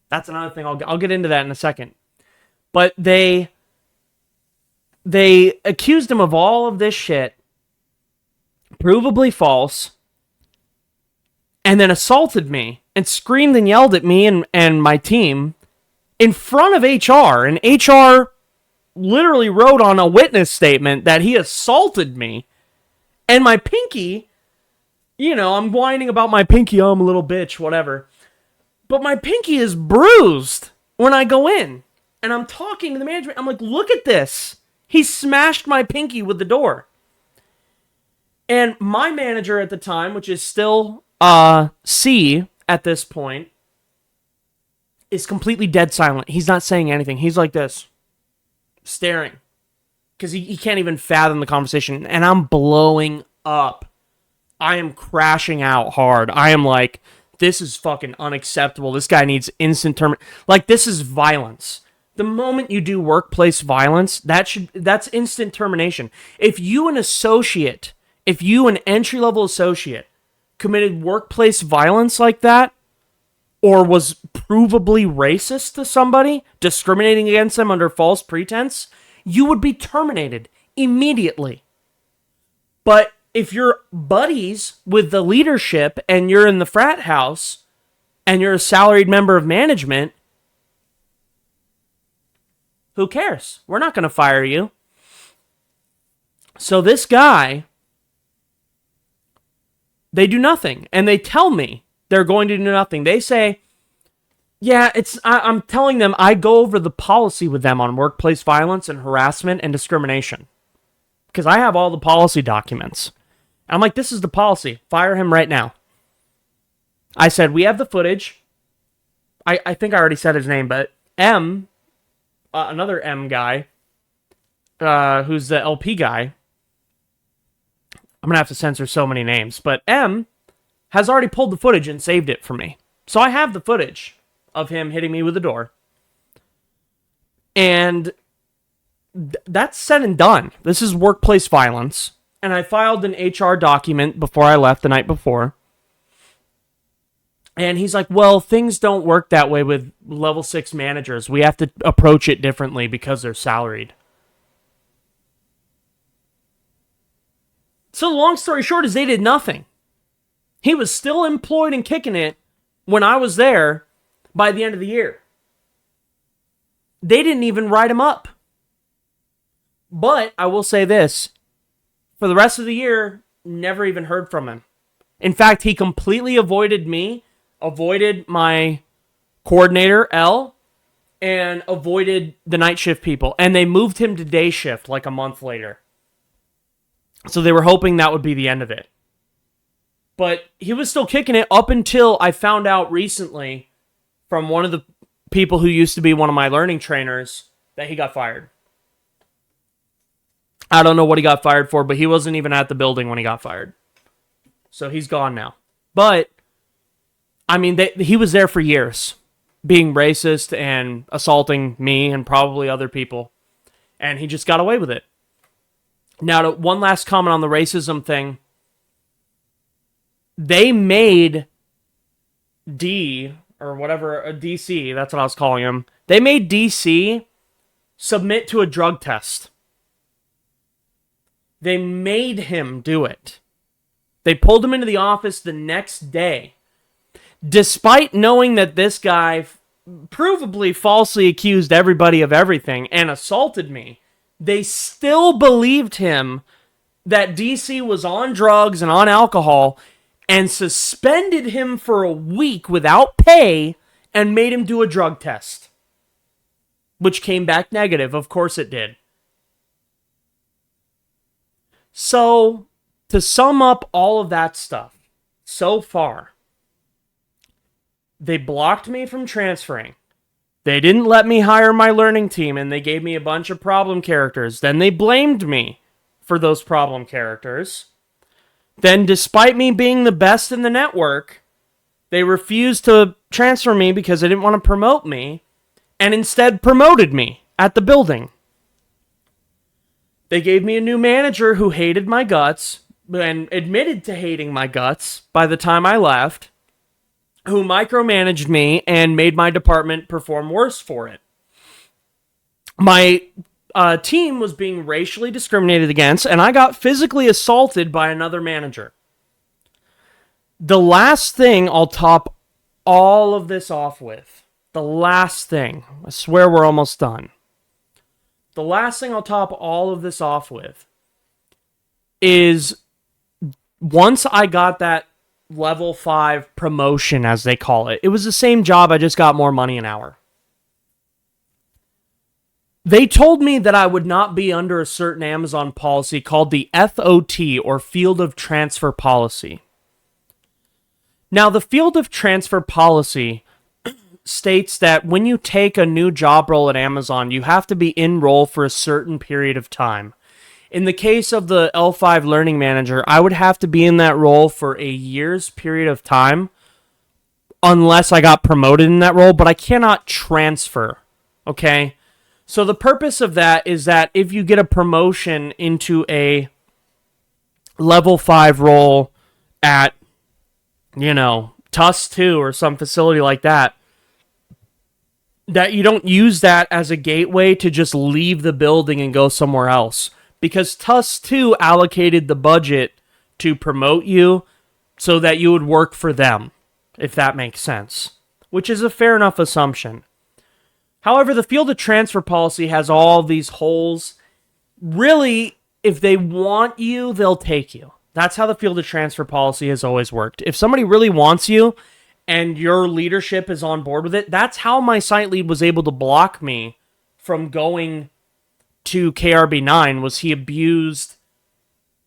That's another thing. I'll get into that in a second. But they accused him of all of this shit, provably false, and then assaulted me and screamed and yelled at me and my team in front of HR. And HR literally wrote on a witness statement that he assaulted me. And my pinky, I'm whining about my pinky. Oh, I'm a little bitch, whatever. But my pinky is bruised when I go in. And I'm talking to the management. I'm like, look at this. He smashed my pinky with the door. And my manager at the time, which is still C at this point, is completely dead silent. He's not saying anything. He's like this, staring. Because he can't even fathom the conversation. And I'm blowing up. I am crashing out hard. I am like, this is fucking unacceptable. This guy needs instant termination. Like, this is violence. The moment you do workplace violence, that's instant termination. If you, an entry-level associate, committed workplace violence like that, or was provably racist to somebody, discriminating against them under false pretense, you would be terminated immediately. But if you're buddies with the leadership and you're in the frat house and you're a salaried member of management, who cares? We're not going to fire you. So this guy, they do nothing. And they tell me they're going to do nothing. They say, yeah, I'm telling them I go over the policy with them on workplace violence and harassment and discrimination. Because I have all the policy documents. I'm like, this is the policy. Fire him right now. I said, we have the footage. I think I already said his name, but M, another M guy, who's the LP guy. I'm going to have to censor so many names, but M has already pulled the footage and saved it for me. So I have the footage of him hitting me with the door. And that's said and done. This is workplace violence. And I filed an HR document before I left the night before. And he's like, well, things don't work that way with level 6 managers. We have to approach it differently because they're salaried. So the long story short is they did nothing. He was still employed and kicking it when I was there by the end of the year. They didn't even write him up. But I will say this. For the rest of the year, never even heard from him. In fact, he completely avoided me, avoided my coordinator, L, and avoided the night shift people. And they moved him to day shift like a month later. So they were hoping that would be the end of it. But he was still kicking it up until I found out recently from one of the people who used to be one of my learning trainers that he got fired. I don't know what he got fired for, but he wasn't even at the building when he got fired. So he's gone now. But, I mean, he was there for years, being racist and assaulting me and probably other people. And he just got away with it. Now, one last comment on the racism thing. They made D, or whatever, DC, that's what I was calling him. They made DC submit to a drug test. They made him do it. They pulled him into the office the next day. Despite knowing that this guy provably falsely accused everybody of everything and assaulted me, they still believed him that DC was on drugs and on alcohol and suspended him for a week without pay and made him do a drug test. Which came back negative. Of course it did. So, to sum up all of that stuff, so far, they blocked me from transferring. They didn't let me hire my learning team, and they gave me a bunch of problem characters. Then they blamed me for those problem characters. Then, despite me being the best in the network, they refused to transfer me because they didn't want to promote me. and instead promoted me at the building. They gave me a new manager who hated my guts and admitted to hating my guts by the time I left, who micromanaged me and made my department perform worse for it. My team was being racially discriminated against, and I got physically assaulted by another manager. The last thing I'll top all of this off with, the last thing, I swear we're almost done. The last thing I'll top all of this off with is once I got that level 5 promotion, as they call it, it was the same job, I just got more money an hour. They told me that I would not be under a certain Amazon policy called the FOT, or Field of Transfer Policy. Now, the Field of Transfer Policy states that when you take a new job role at Amazon, you have to be in role for a certain period of time. In the case of the L5 Learning Manager, I would have to be in that role for a year's period of time unless I got promoted in that role, but I cannot transfer, okay? So the purpose of that is that if you get a promotion into a level 5 role at, TUS 2 or some facility like that, that you don't use that as a gateway to just leave the building and go somewhere else. Because TUS 2 allocated the budget to promote you so that you would work for them, if that makes sense. Which is a fair enough assumption. However, the Field of Transfer Policy has all these holes. Really, if they want you, they'll take you. That's how the Field of Transfer Policy has always worked. If somebody really wants you, and your leadership is on board with it, that's how my site lead was able to block me from going to KRB9, was he abused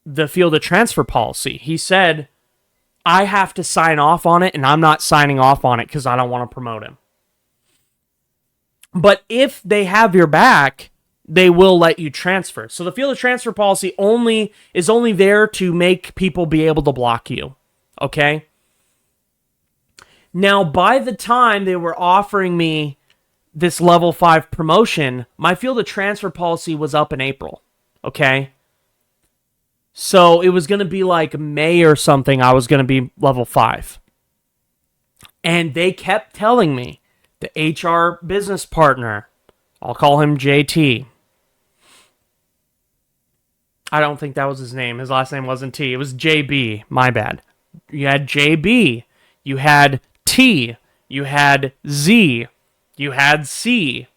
the Field of Transfer Policy. He said, I have to sign off on it, and I'm not signing off on it because I don't want to promote him. But if they have your back, they will let you transfer. So the Field of Transfer Policy is only there to make people be able to block you. Okay? Now, by the time they were offering me this level 5 promotion, my Field of Transfer Policy was up in April, okay? So it was going to be like May or something, I was going to be level 5. And they kept telling me, the HR business partner, I'll call him JT. I don't think that was his name. His last name wasn't T. It was JB. My bad. You had JB. You had T, you had Z, you had C,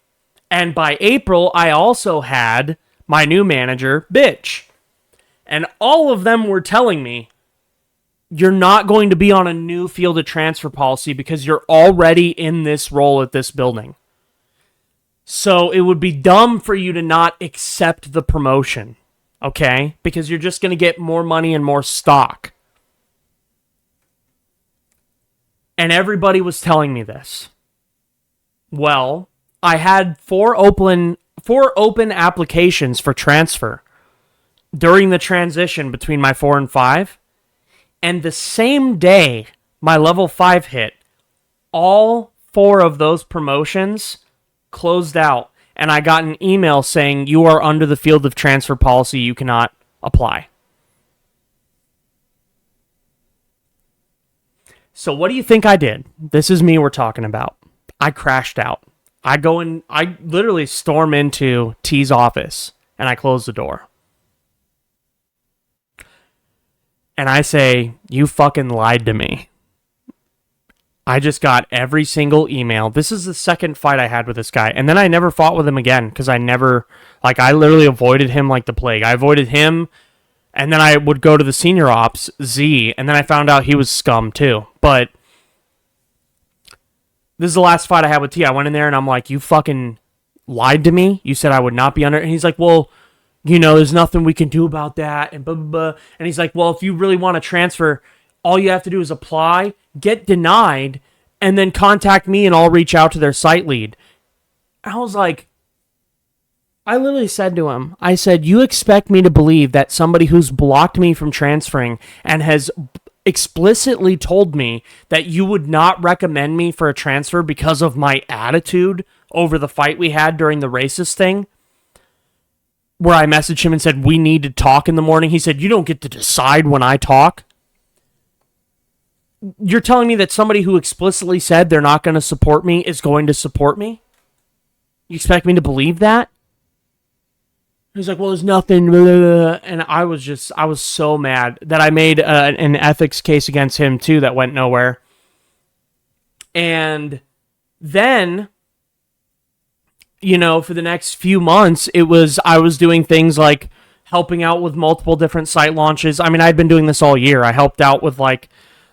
and by April, I also had my new manager, Bitch. And all of them were telling me, you're not going to be on a new Field of Transfer Policy because you're already in this role at this building. So it would be dumb for you to not accept the promotion, okay? Because you're just going to get more money and more stock. And everybody was telling me this. Well, I had four open applications for transfer during the transition between my 4 and 5. And the same day my level 5 hit, all 4 of those promotions closed out. And I got an email saying, you are under the Field of Transfer Policy. You cannot apply. So what do you think I did? This is me we're talking about. I crashed out. I literally storm into T's office and I close the door. And I say, you fucking lied to me. I just got every single email. This is the second fight I had with this guy. And then I never fought with him again because I literally avoided him like the plague. I avoided him. And then I would go to the senior ops, Z, and then I found out he was scum too. But this is the last fight I had with T. I went in there and I'm like, you fucking lied to me. You said I would not be under. And he's like, well, there's nothing we can do about that. And blah, blah, blah. And he's like, well, if you really want to transfer, all you have to do is apply, get denied, and then contact me and I'll reach out to their site lead. And I was like, I literally said to him, I said, you expect me to believe that somebody who's blocked me from transferring and has explicitly told me that you would not recommend me for a transfer because of my attitude over the fight we had during the racist thing, where I messaged him and said, we need to talk in the morning. He said, you don't get to decide when I talk. You're telling me that somebody who explicitly said they're not going to support me is going to support me? You expect me to believe that? He's like, well, there's nothing. Blah, blah, blah. And I was so mad that I made an ethics case against him too that went nowhere. And then, for the next few months, I was doing things like helping out with multiple different site launches. I mean, I'd been doing this all year. I helped out with like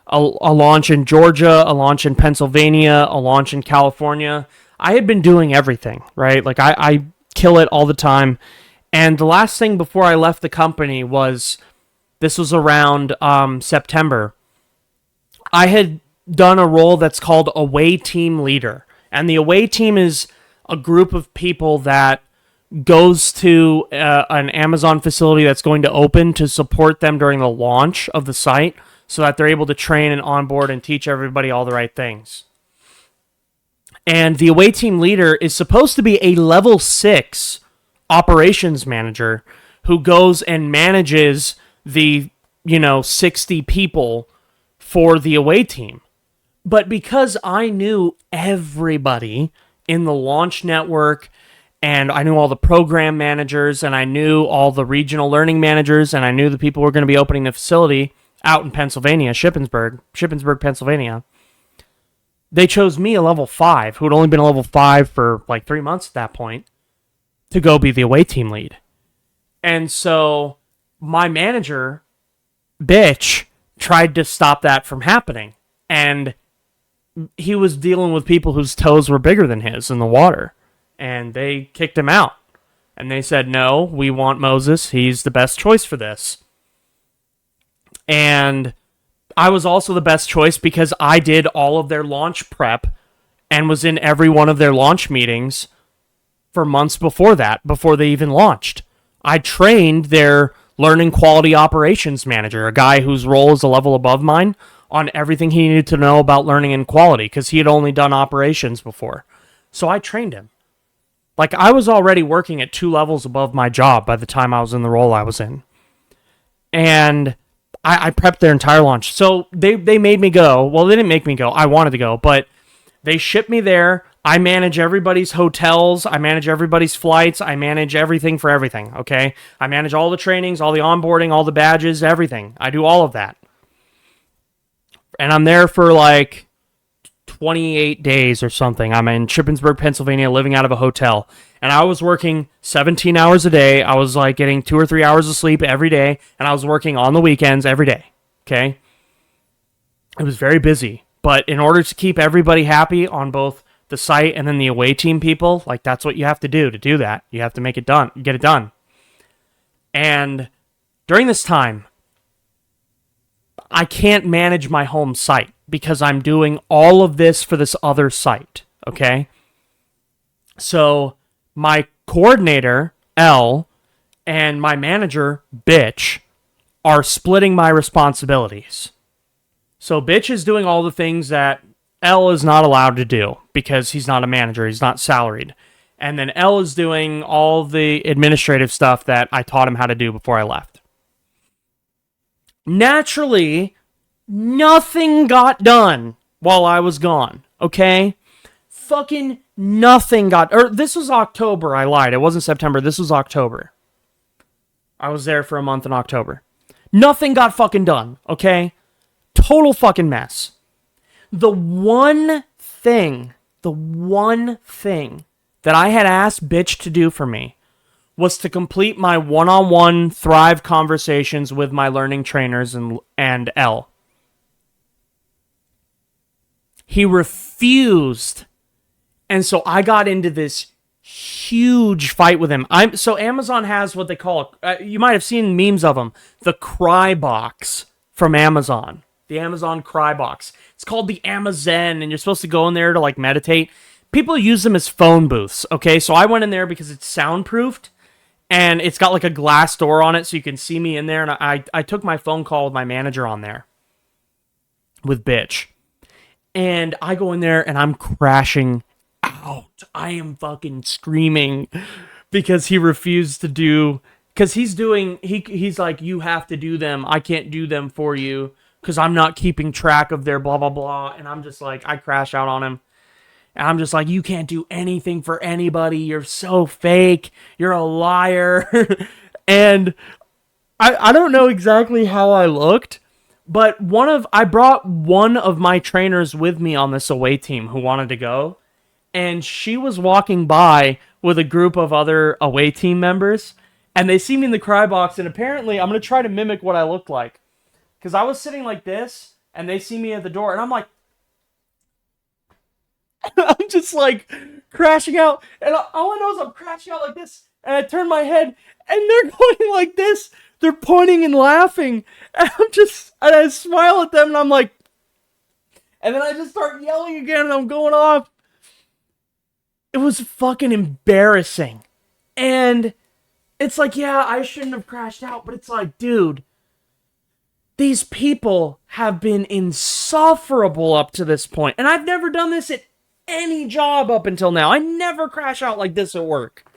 a launch in Georgia, a launch in Pennsylvania, a launch in California. I had been doing everything, right? Like I kill it all the time. And the last thing before I left the company this was around September. I had done a role that's called away team leader. And the away team is a group of people that goes to an Amazon facility that's going to open to support them during the launch of the site so that they're able to train and onboard and teach everybody all the right things. And the away team leader is supposed to be a level 6 operations manager who goes and manages the, 60 people for the away team. But because I knew everybody in the launch network, and I knew all the program managers, and I knew all the regional learning managers, and I knew the people who were going to be opening the facility out in Pennsylvania, Shippensburg, Pennsylvania, they chose me, a level 5, who had only been a level 5 for like 3 months at that point, to go be the away team lead. And so my manager, bitch, tried to stop that from happening. And he was dealing with people whose toes were bigger than his in the water. And they kicked him out. And they said, no, we want Moses. He's the best choice for this. And I was also the best choice because I did all of their launch prep and was in every one of their launch meetings for months before that, before they even launched. I trained their learning quality operations manager, a guy whose role is a level above mine, on everything he needed to know about learning and quality because he had only done operations before. So I trained him. Like, I was already working at 2 levels above my job by the time I was in the role I was in. And I prepped their entire launch. So they made me go. Well, they didn't make me go. I wanted to go, but they shipped me there. I manage everybody's hotels. I manage everybody's flights. I manage everything for everything, okay? I manage all the trainings, all the onboarding, all the badges, everything. I do all of that. And I'm there for like 28 days or something. I'm in Shippensburg, Pennsylvania, living out of a hotel. And I was working 17 hours a day. I was like getting 2 or 3 hours of sleep every day. And I was working on the weekends every day, okay? It was very busy. But in order to keep everybody happy on both the site and then the away team people, like, that's what you have to do that. You have to make it done, get it done. And during this time, I can't manage my home site because I'm doing all of this for this other site, okay? So my coordinator, L, and my manager, Bitch, are splitting my responsibilities. So Bitch is doing all the things that L is not allowed to do because he's not a manager, he's not salaried. And then L is doing all the administrative stuff that I taught him how to do before I left. Naturally, nothing got done while I was gone, okay? Fucking nothing this was October, I lied. It wasn't September, this was October. I was there for a month in October. Nothing got fucking done, okay? Total fucking mess. The one thing that I had asked Bitch to do for me was to complete my one-on-one Thrive conversations with my learning trainers and L. He refused. And so I got into this huge fight with him. So Amazon has what they call, you might have seen memes of them, the cry box from Amazon. The Amazon cry box. It's called the Amazen, and you're supposed to go in there to like meditate. People use them as phone booths, okay? So I went in there because it's soundproofed, and it's got like a glass door on it so you can see me in there, and I took my phone call with my manager on there with Bitch. And I go in there, and I'm crashing out. I am fucking screaming because he refused to do, because he's like, you have to do them. I can't do them for you because I'm not keeping track of their blah, blah, blah. And I'm just like, I crash out on him. And I'm just like, you can't do anything for anybody. You're so fake. You're a liar. And I don't know exactly how I looked, but I brought one of my trainers with me on this away team who wanted to go. And she was walking by with a group of other away team members. And they see me in the cry box. And apparently, I'm going to try to mimic what I looked like. Because I was sitting like this, and they see me at the door. And I'm like, I'm just like crashing out. And all I know is I'm crashing out like this. And I turn my head, and they're going like this. They're pointing and laughing. And and I smile at them, and I'm like, and then I just start yelling again, and I'm going off. It was fucking embarrassing. And it's like, yeah, I shouldn't have crashed out, but it's like, dude, these people have been insufferable up to this point. And I've never done this at any job up until now. I never crash out like this at work.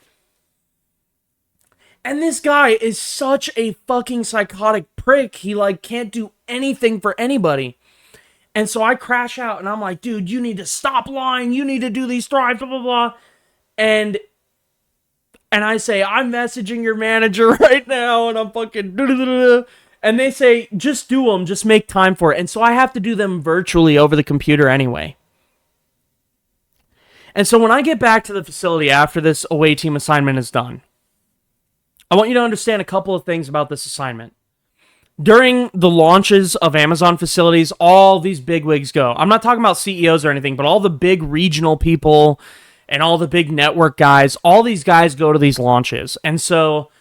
And this guy is such a fucking psychotic prick. He like can't do anything for anybody. And so I crash out and I'm like, dude, you need to stop lying. You need to do these strides, blah, blah, blah. And I say, I'm messaging your manager right now. And I'm fucking... And they say, just do them. Just make time for it. And so I have to do them virtually over the computer anyway. And so when I get back to the facility after this away team assignment is done, I want you to understand a couple of things about this assignment. During the launches of Amazon facilities, all these bigwigs go. I'm not talking about CEOs or anything, but all the big regional people and all the big network guys, all these guys go to these launches. And so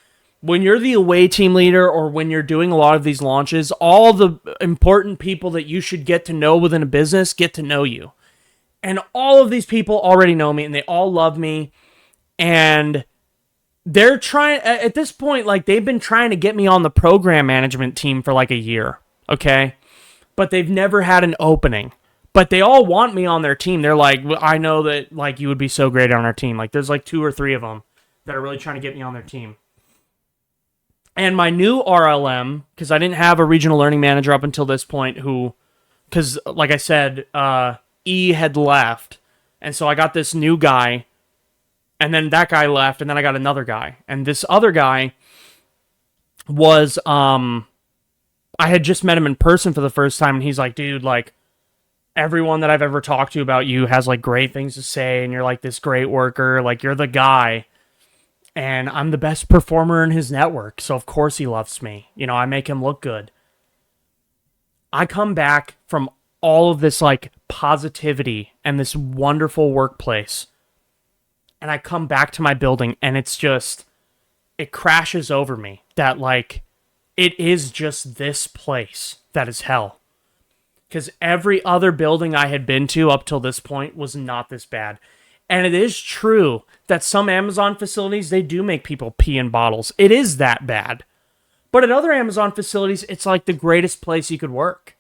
when you're the away team leader or when you're doing a lot of these launches, all the important people that you should get to know within a business get to know you. And all of these people already know me and they all love me. And they're trying, at this point, like they've been trying to get me on the program management team for like a year, okay? But they've never had an opening. But they all want me on their team. They're like, I know that like you would be so great on our team. Like there's like 2 or 3 of them that are really trying to get me on their team. And my new RLM, because I didn't have a regional learning manager up until this point because like I said, E had left. And so I got this new guy. And then that guy left, and then I got another guy. And this other guy was, I had just met him in person for the first time, and he's like, dude, like, everyone that I've ever talked to about you has, like, great things to say, and you're, like, this great worker, like, you're the guy. And I'm the best performer in his network, so of course he loves me. You know, I make him look good. I come back from all of this, like, positivity and this wonderful workplace, and I come back to my building, and it's just, it crashes over me that, like, it is just this place that is hell. Because every other building I had been to up till this point was not this bad. And it is true that some Amazon facilities, they do make people pee in bottles. It is that bad. But at other Amazon facilities, it's like the greatest place you could work.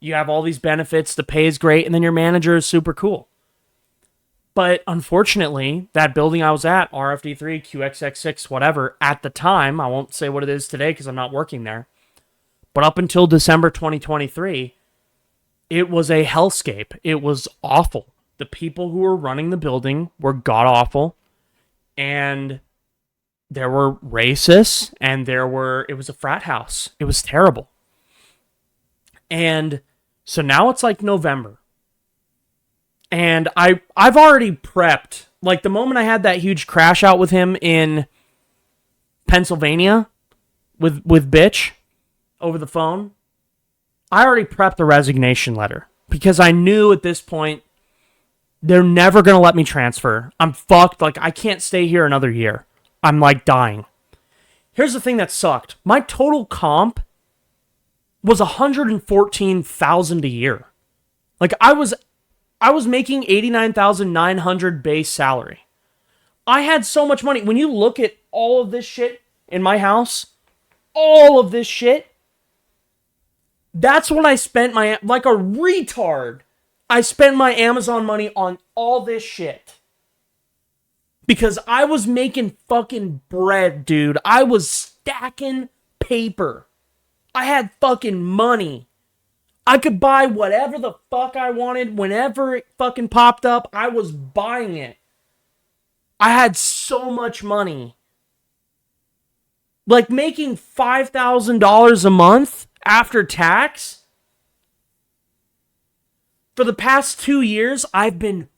You have all these benefits, the pay is great, and then your manager is super cool. But unfortunately, that building I was at, RFD3, QXX6, whatever, at the time, I won't say what it is today because I'm not working there, but up until December 2023, it was a hellscape. It was awful. The people who were running the building were god-awful, and there were racists, and it was a frat house. It was terrible. And so now it's like November. And I've already prepped. Like, the moment I had that huge crash out with him in Pennsylvania with Bitch over the phone, I already prepped a resignation letter. Because I knew at this point, they're never going to let me transfer. I'm fucked. Like, I can't stay here another year. I'm, like, dying. Here's the thing that sucked. My total comp was $114,000 a year. Like, I was making $89,900 base salary. I had so much money. When you look at all of this shit in my house, all of this shit, that's when I spent like a retard. I spent my Amazon money on all this shit. Because I was making fucking bread, dude. I was stacking paper. I had fucking money. I could buy whatever the fuck I wanted whenever it fucking popped up. I was buying it. I had so much money. Like making $5,000 a month after tax. For the past 2 years, I've been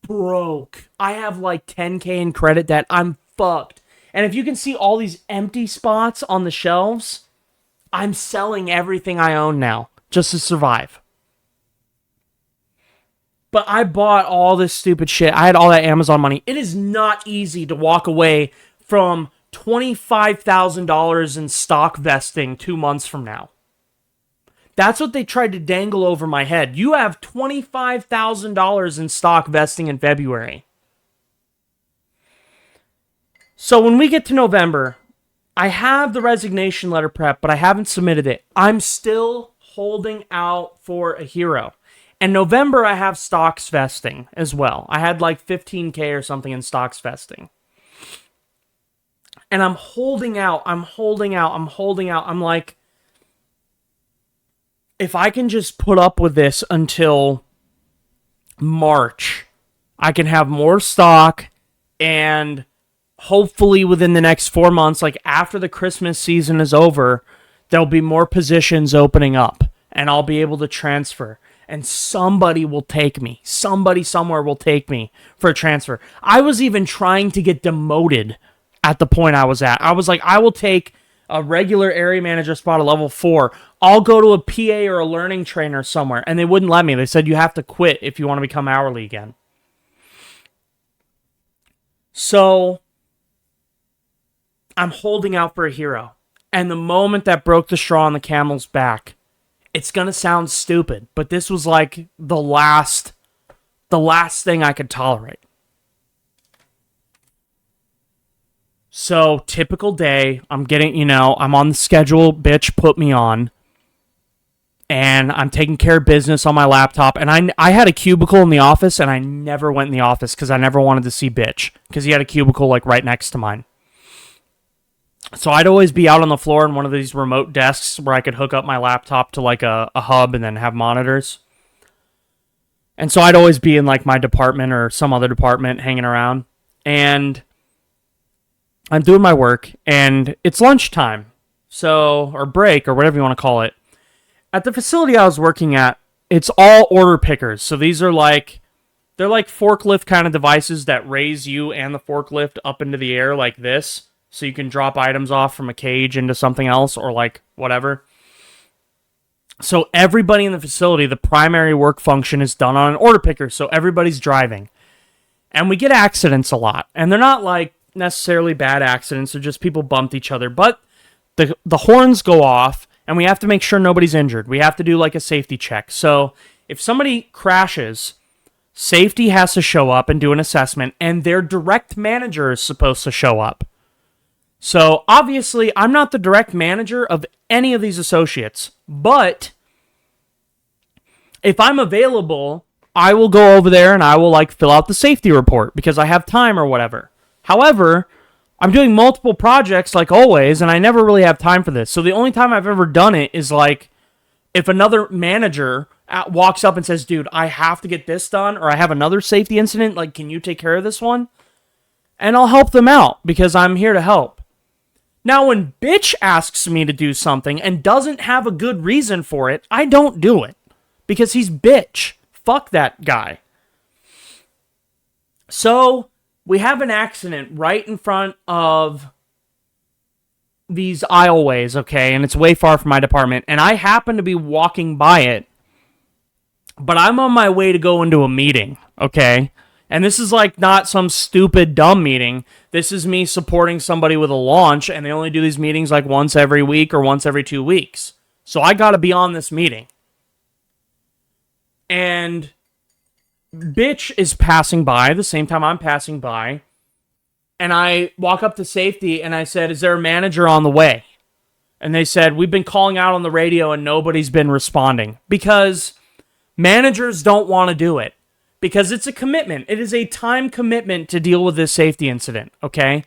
broke. I have like $10K in credit debt. I'm fucked. And if you can see all these empty spots on the shelves, I'm selling everything I own now just to survive. But I bought all this stupid shit. I had all that Amazon money. It is not easy to walk away from $25,000 in stock vesting 2 months from now. That's what they tried to dangle over my head. You have $25,000 in stock vesting in February. So when we get to November, I have the resignation letter prep, but I haven't submitted it. I'm still holding out for a hero. And November, I have stocks vesting as well. I had like 15K or something in stocks vesting. And I'm holding out. I'm like, if I can just put up with this until March, I can have more stock, and hopefully within the next 4 months, like after the Christmas season is over, there'll be more positions opening up and I'll be able to transfer and somebody will take me. Somebody somewhere will take me for a transfer. I was even trying to get demoted at the point I was at. I was like, I will take a regular area manager spot at level 4. I'll go to a PA or a learning trainer somewhere. And they wouldn't let me. They said you have to quit if you want to become hourly again. So I'm holding out for a hero. And the moment that broke the straw on the camel's back, it's going to sound stupid, but this was like the last thing I could tolerate. So, typical day, I'm getting, I'm on the schedule, bitch put me on, and I'm taking care of business on my laptop, and I had a cubicle in the office, and I never went in the office, because I never wanted to see bitch, because he had a cubicle, like, right next to mine. So I'd always be out on the floor in one of these remote desks where I could hook up my laptop to, like, a hub and then have monitors. And so I'd always be in, like, my department or some other department hanging around, and I'm doing my work, and it's lunchtime, or break, or whatever you want to call it. At the facility I was working at, it's all order pickers. So these are they're like forklift kind of devices that raise you and the forklift up into the air like this, so you can drop items off from a cage into something else, or like whatever. So everybody in the facility, the primary work function is done on an order picker, so everybody's driving. And we get accidents a lot, and they're not like necessarily bad accidents, they're just people bumped each other, but the horns go off and we have to make sure nobody's injured. We have to do like a safety check. So if somebody crashes, safety has to show up and do an assessment, and their direct manager is supposed to show up. So obviously I'm not the direct manager of any of these associates, but if I'm available, I will go over there and I will like fill out the safety report because I have time or whatever. However, I'm doing multiple projects like always, and I never really have time for this. So the only time I've ever done it is like if another manager walks up and says, dude, I have to get this done, or I have another safety incident, like, can you take care of this one? And I'll help them out because I'm here to help. Now, when bitch asks me to do something and doesn't have a good reason for it, I don't do it because he's bitch. Fuck that guy. So we have an accident right in front of these aisleways, okay? And it's way far from my department. And I happen to be walking by it, but I'm on my way to go into a meeting, okay? And this is like not some stupid, dumb meeting. This is me supporting somebody with a launch, and they only do these meetings like once every week or once every 2 weeks. So I got to be on this meeting. And bitch is passing by the same time I'm passing by, and I walk up to safety and I said, is there a manager on the way? And they said, we've been calling out on the radio and nobody's been responding because managers don't want to do it. because it's a commitment. It is a time commitment to deal with this safety incident, okay?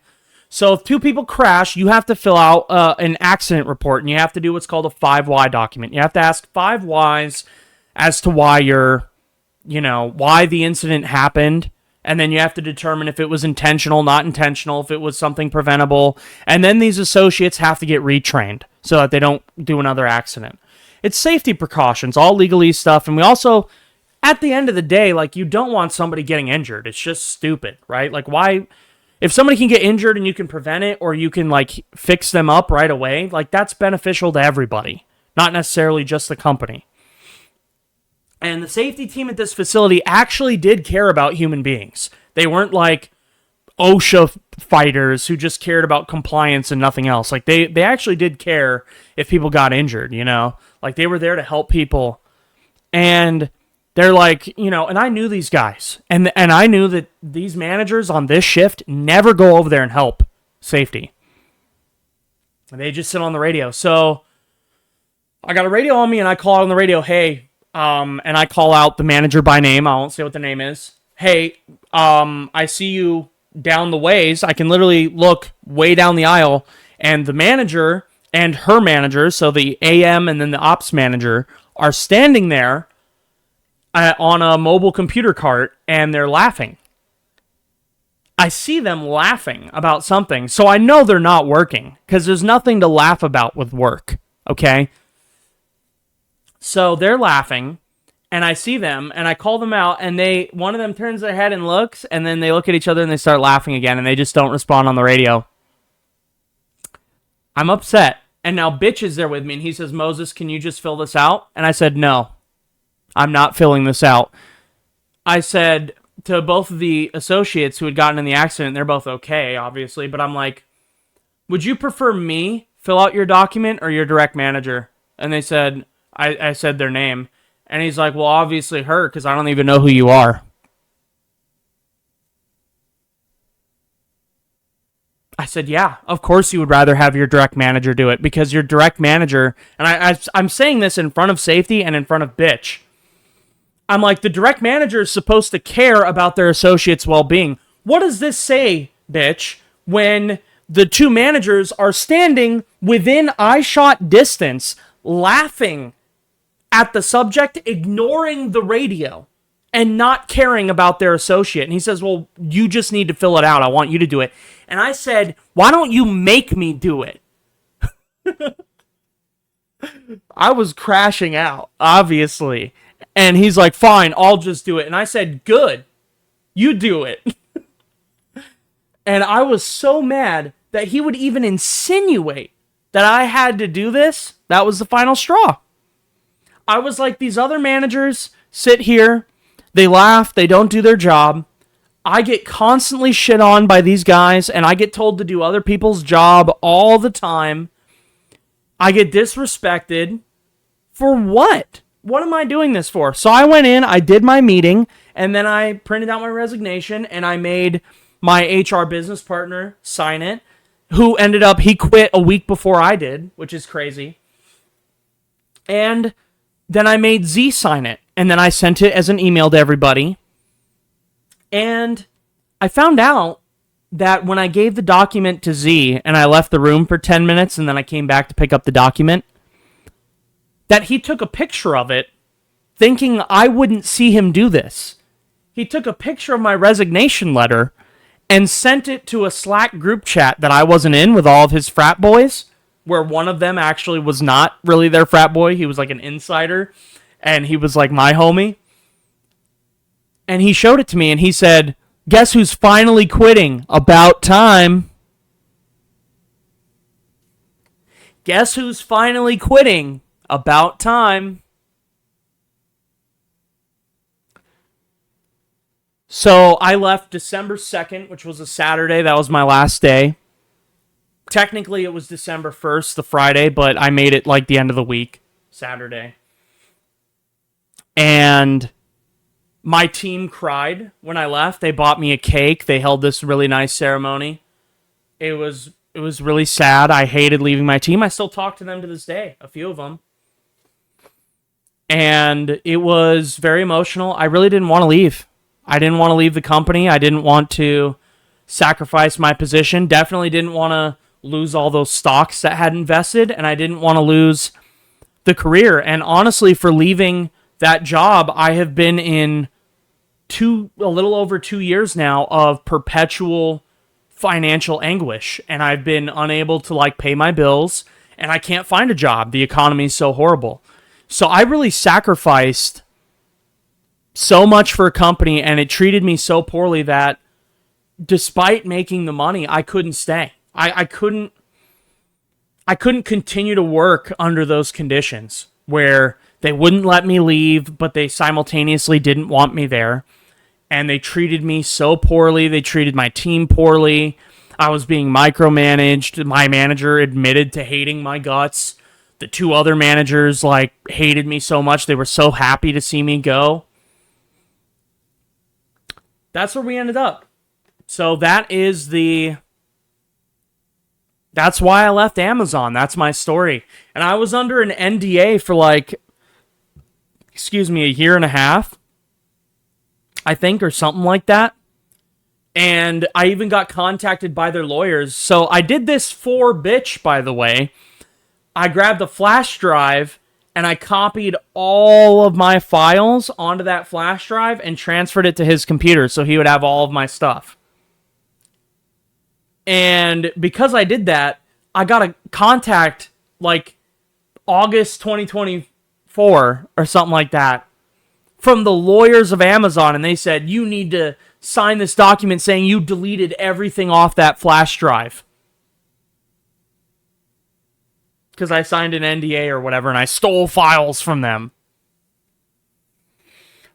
So if two people crash, you have to fill out an accident report, and you have to do what's called a 5 why document. You have to ask 5 whys as to why why the incident happened, and then you have to determine if it was intentional, not intentional, if it was something preventable, and then these associates have to get retrained so that they don't do another accident. It's safety precautions, all legalese stuff, and we also, at the end of the day, like, you don't want somebody getting injured. It's just stupid, right? Like, why... If somebody can get injured and you can prevent it, or you can, like, fix them up right away, like, that's beneficial to everybody, not necessarily just the company. And the safety team at this facility actually did care about human beings. They weren't like OSHA fighters who just cared about compliance and nothing else. Like, they actually did care if people got injured, Like, they were there to help people. And they're like, and I knew these guys. And I knew that these managers on this shift never go over there and help safety. They just sit on the radio. So I got a radio on me, and I call out on the radio, hey, and I call out the manager by name. I won't say what the name is. Hey, I see you down the ways. I can literally look way down the aisle, and the manager and her manager, so the AM and then the ops manager, are standing there on a mobile computer cart, and they're laughing. I see them laughing about something, so I know they're not working, because there's nothing to laugh about with work, okay? So they're laughing, and I see them, and I call them out, and one of them turns their head and looks, and then they look at each other, and they start laughing again, and they just don't respond on the radio. I'm upset, and now Bitch is there with me, and he says, Moses, can you just fill this out? And I said, no. I'm not filling this out. I said to both of the associates who had gotten in the accident, they're both okay, obviously, but I'm like, would you prefer me fill out your document or your direct manager? And they said, I said their name. And he's like, well, obviously her, because I don't even know who you are. I said, yeah, of course you would rather have your direct manager do it, because your direct manager, and I'm saying this in front of safety and in front of Bitch. I'm like, the direct manager is supposed to care about their associates' well-being. What does this say, Bitch, when the two managers are standing within eye-shot distance, laughing at the subject, ignoring the radio, and not caring about their associate? And he says, well, you just need to fill it out. I want you to do it. And I said, why don't you make me do it? I was crashing out, obviously. And he's like, fine, I'll just do it. And I said, good, you do it. And I was so mad that he would even insinuate that I had to do this. That was the final straw. I was like, these other managers sit here, they laugh, they don't do their job. I get constantly shit on by these guys, and I get told to do other people's job all the time. I get disrespected. For what? What am I doing this for? So I went in, I did my meeting, and then I printed out my resignation, and I made my HR business partner sign it, who ended up, he quit a week before I did, which is crazy. And then I made Z sign it, and then I sent it as an email to everybody. And I found out that when I gave the document to Z, and I left the room for 10 minutes, and then I came back to pick up the document, that he took a picture of it, thinking I wouldn't see him do this. He took a picture of my resignation letter and sent it to a Slack group chat that I wasn't in with all of his frat boys, where one of them actually was not really their frat boy. He was like an insider, and he was like my homie. And he showed it to me, and he said, guess who's finally quitting? About time. Guess who's finally quitting? About time. So I left December 2nd, which was a Saturday. That was my last day. Technically, it was December 1st, the Friday, but I made it like the end of the week, Saturday. And my team cried when I left. They bought me a cake. They held this really nice ceremony. It was really sad. I hated leaving my team. I still talk to them to this day, a few of them. And it was very emotional. I really didn't want to leave. I didn't want to leave the company. I didn't want to sacrifice my position. Definitely didn't want to lose all those stocks that had invested, and I didn't want to lose the career. And honestly, for leaving that job, I have been in a little over 2 years now of perpetual financial anguish, and I've been unable to like pay my bills, and I can't find a job. The economy is so horrible. So I really sacrificed so much for a company, and it treated me so poorly that despite making the money, I couldn't stay. I couldn't continue to work under those conditions where they wouldn't let me leave, but they simultaneously didn't want me there. And they treated me so poorly. They treated my team poorly. I was being micromanaged. My manager admitted to hating my guts. The 2 other managers like hated me so much. They were so happy to see me go. That's where we ended up. So that's why I left Amazon. That's my story. And I was under an NDA for a year and a half, I think, or something like that. And I even got contacted by their lawyers. So I did this for Bitch, by the way. I grabbed the flash drive and I copied all of my files onto that flash drive and transferred it to his computer so he would have all of my stuff. And because I did that, I got a contact like August 2024 or something like that from the lawyers of Amazon, and they said, you need to sign this document saying you deleted everything off that flash drive. Because I signed an NDA or whatever, and I stole files from them.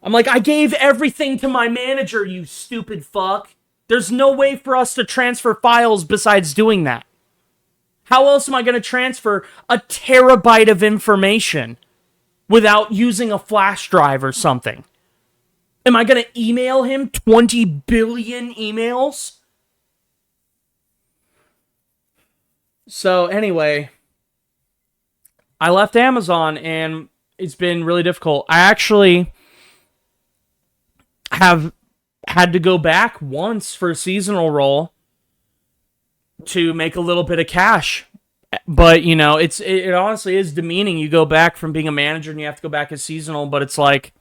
I'm like, I gave everything to my manager, you stupid fuck. There's no way for us to transfer files besides doing that. How else am I going to transfer a terabyte of information without using a flash drive or something? Am I going to email him 20 billion emails? So anyway, I left Amazon and it's been really difficult. I actually have had to go back once for a seasonal role to make a little bit of cash. But, you know, it honestly is demeaning. You go back from being a manager and you have to go back as seasonal, but it's like,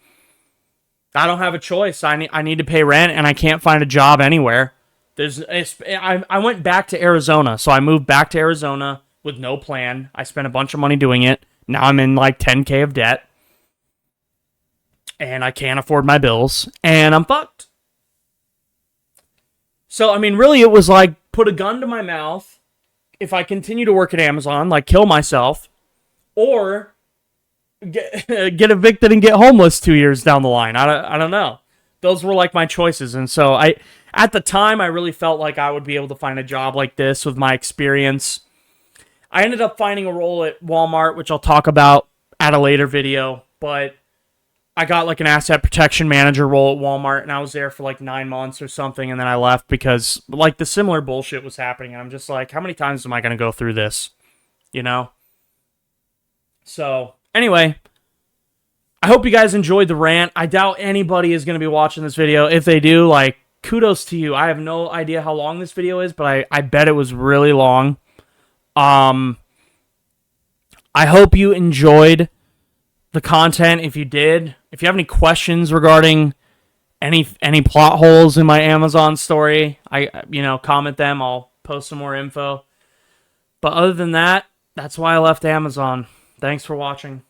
I don't have a choice. I need to pay rent and I can't find a job anywhere. I went back to Arizona, so I moved back to Arizona with no plan. I spent a bunch of money doing it. Now I'm in like 10K of debt. And I can't afford my bills. And I'm fucked. So, I mean, really, it was like, put a gun to my mouth. If I continue to work at Amazon, like, kill myself. Or get evicted and get homeless 2 years down the line. I don't know. Those were, like, my choices. And so, at the time, I really felt like I would be able to find a job like this with my experience. I ended up finding a role at Walmart, which I'll talk about at a later video. But I got like an asset protection manager role at Walmart, and I was there for like 9 months or something, and then I left because like the similar bullshit was happening, and I'm just like, how many times am I going to go through this? You know? So, anyway, I hope you guys enjoyed the rant. I doubt anybody is going to be watching this video. If they do, like, kudos to you. I have no idea how long this video is, but I bet it was really long. I hope you enjoyed the content. If you did, if you have any questions regarding any plot holes in my Amazon story, comment them. I'll post some more info. But other than that, that's why I left Amazon. Thanks for watching.